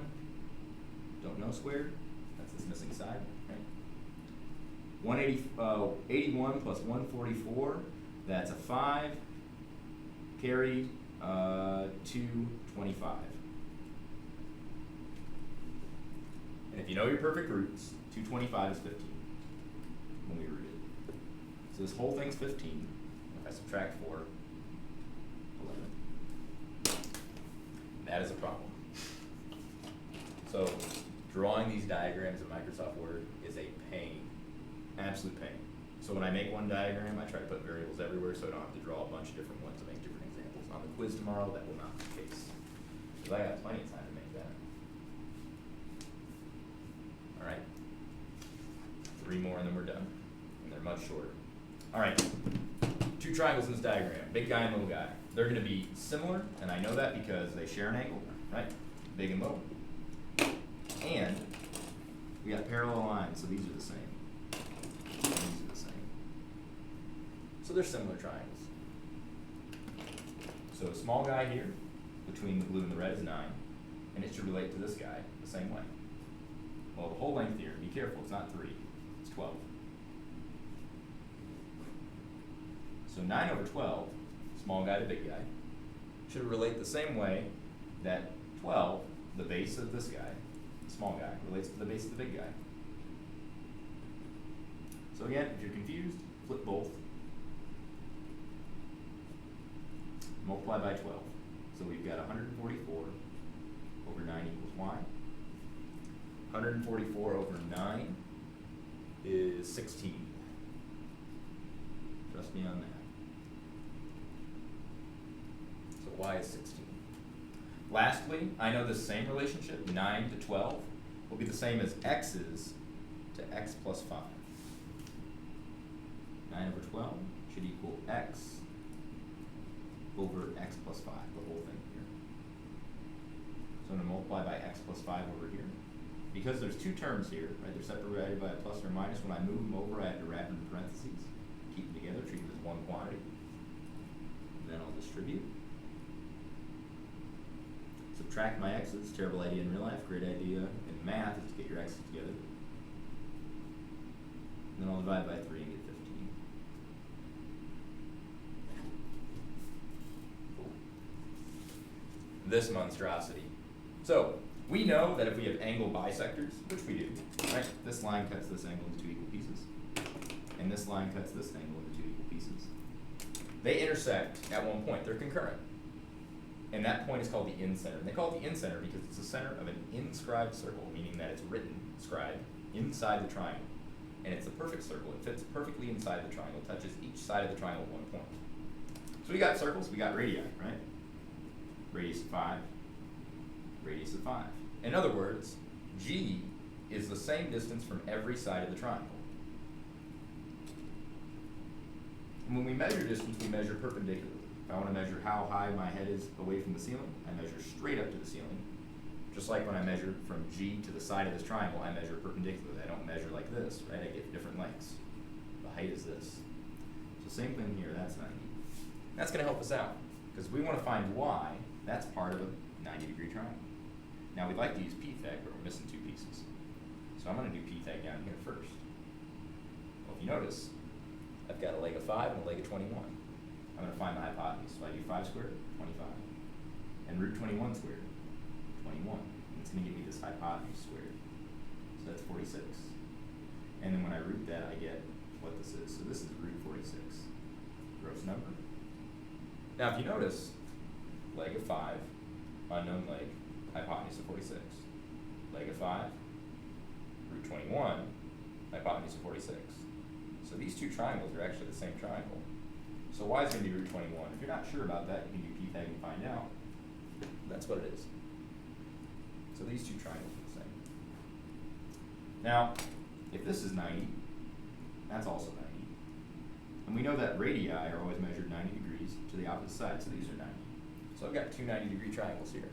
Don't know squared. That's this missing side, right? 81 plus 144. That's a 5. Carried 225. And if you know your perfect roots, 225 is 15 when we root it. So this whole thing's 15. If I subtract 4, 11. That is a problem. So drawing these diagrams in Microsoft Word is a pain, absolute pain. So when I make one diagram, I try to put variables everywhere so I don't have to draw a bunch of different ones to make different examples. On the quiz tomorrow, that will not be the case, because I got plenty of time to make that. All right, 3 more and then we're done, and they're much shorter. All right, 2 triangles in this diagram, big guy and little guy. They're going to be similar, and I know that because they share an angle, right? Big and little. And we got parallel lines, so these are the same. These are the same. So they're similar triangles. So a small guy here, between the blue and the red, is 9, and it should relate to this guy the same way. Well, the whole length here, be careful, it's not 3, it's 12. So 9 over 12, small guy to big guy, should relate the same way that 12, the base of this guy, small guy, relates to the base of the big guy. So again, if you're confused, flip both. Multiply by 12. So we've got 144 over 9 equals y. 144 over 9 is 16. Trust me on that. So y is 16. Lastly, I know this same relationship, 9 to 12, will be the same as x's to x plus 5. 9 over 12 should equal x over x plus 5, the whole thing here. So I'm going to multiply by x plus 5 over here. Because there's 2 terms here, right, they're separated by a plus or a minus. When I move them over, I have to wrap them in parentheses, keep them together, treat them as one quantity. And then I'll distribute. Subtract my x's, terrible idea in real life, great idea in math is to get your x's together. And then I'll divide by 3 and get 15. This monstrosity. So we know that if we have angle bisectors, which we do, right? This line cuts this angle into 2 equal pieces, and this line cuts this angle into 2 equal pieces. They intersect at one point. They're concurrent. And that point is called the incenter. And they call it the incenter because it's the center of an inscribed circle, meaning that it's written, scribed, inside the triangle. And it's a perfect circle. It fits perfectly inside the triangle, touches each side of the triangle at one point. So we got circles, we got radii, right? Radius of 5, radius of 5. In other words, G is the same distance from every side of the triangle. And when we measure distance, we measure perpendicularly. If I want to measure how high my head is away from the ceiling, I measure straight up to the ceiling. Just like when I measure from G to the side of this triangle, I measure perpendicularly. I don't measure like this, right? I get different lengths. The height is this. So same thing here, that's 90. That's going to help us out, because we want to find y, that's part of a 90-degree triangle. Now we'd like to use Pythag, but we're missing 2 pieces. So I'm going to do Pythag down here first. Well, if you notice, I've got a leg of 5 and a leg of 21. I'm going to find the hypotenuse. So I do 5 squared, 25. And root 21 squared, 21. And it's going to give me this hypotenuse squared. So that's 46. And then when I root that, I get what this is. So this is root 46. Gross number. Now if you notice, leg of 5, unknown leg, hypotenuse of 46. Leg of 5, root 21, hypotenuse of 46. So these two triangles are actually the same triangle. So y is going to be root 21. If you're not sure about that, you can do Pythag and find out. That's what it is. So these two triangles are the same. Now, if this is 90, that's also 90. And we know that radii are always measured 90 degrees to the opposite side, so these are 90. So I've got two 90-degree triangles here.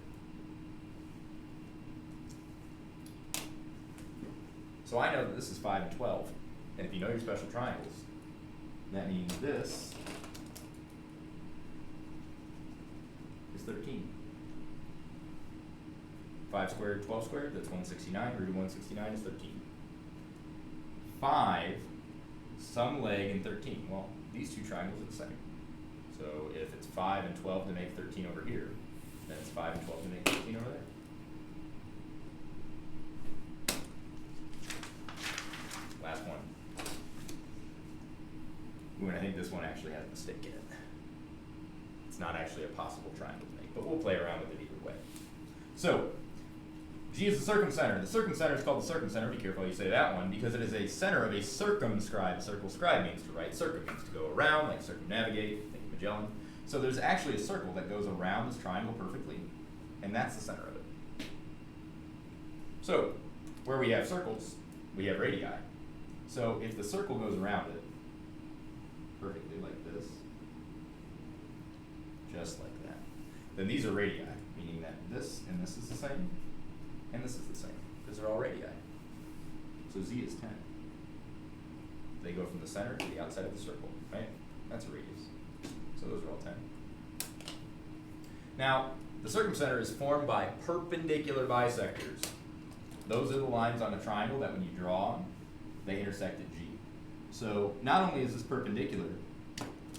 So I know that this is 5 and 12. And if you know your special triangles, that means this is 13. 5 squared, 12 squared, that's 169. Root of 169 is 13. 5, some leg, and 13. Well, these two triangles are the same. So if it's 5 and 12 to make 13 over here, then it's 5 and 12 to make 13 over there. Last one. Ooh, and I think this one actually has a mistake in it. It's not actually a possible triangle to make, but we'll play around with it either way. So, G is the circumcenter. The circumcenter is called the circumcenter. Be careful how you say that one, because it is a center of a circumscribed circle. Scribe means to write, circum means to go around, like circumnavigate, think of Magellan. So there's actually a circle that goes around this triangle perfectly, and that's the center of it. So, where we have circles, we have radii. So if the circle goes around it perfectly like this, just like that, then these are radii, meaning that this and this is the same, and this is the same, because they're all radii. So z is 10. They go from the center to the outside of the circle, right? That's a radius. So those are all 10. Now, the circumcenter is formed by perpendicular bisectors. Those are the lines on a triangle that when you draw, they intersect at G. So not only is this perpendicular,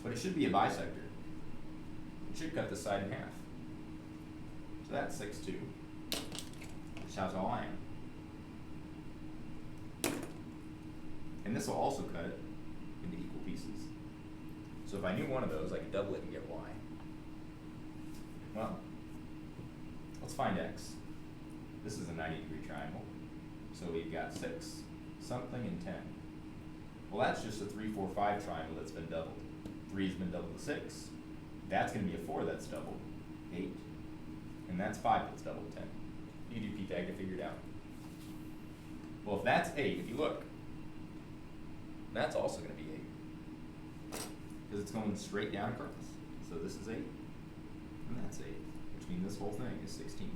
but it should be a bisector. It should cut this side in half. So that's 6, 2, which has all I am. And this will also cut it into equal pieces. So if I knew one of those, I could double it and get y. Well, let's find x. This is a 90-degree triangle. So we've got 6, something, and 10. Well, that's just a 3, 4, 5 triangle that's been doubled. 3 has been doubled to 6. That's going to be a 4 that's doubled, 8. And that's 5 that's doubled, 10. You do Pythag to figure it out. Well, if that's 8, if you look, that's also going to be 8. Because it's going straight down across. So this is 8, and that's 8, which means this whole thing is 16.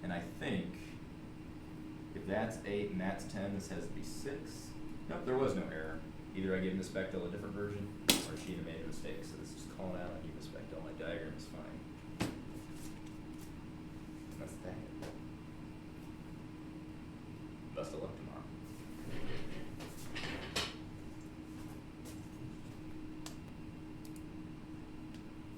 And I think if that's 8 and that's 10, this has to be 6. Nope, there was no error. Either I gave Miss Bechtel a different version, or she had made a mistake. So this is just calling out on you, Miss Bechtel. My diagram is fine. That's that. Best of luck tomorrow.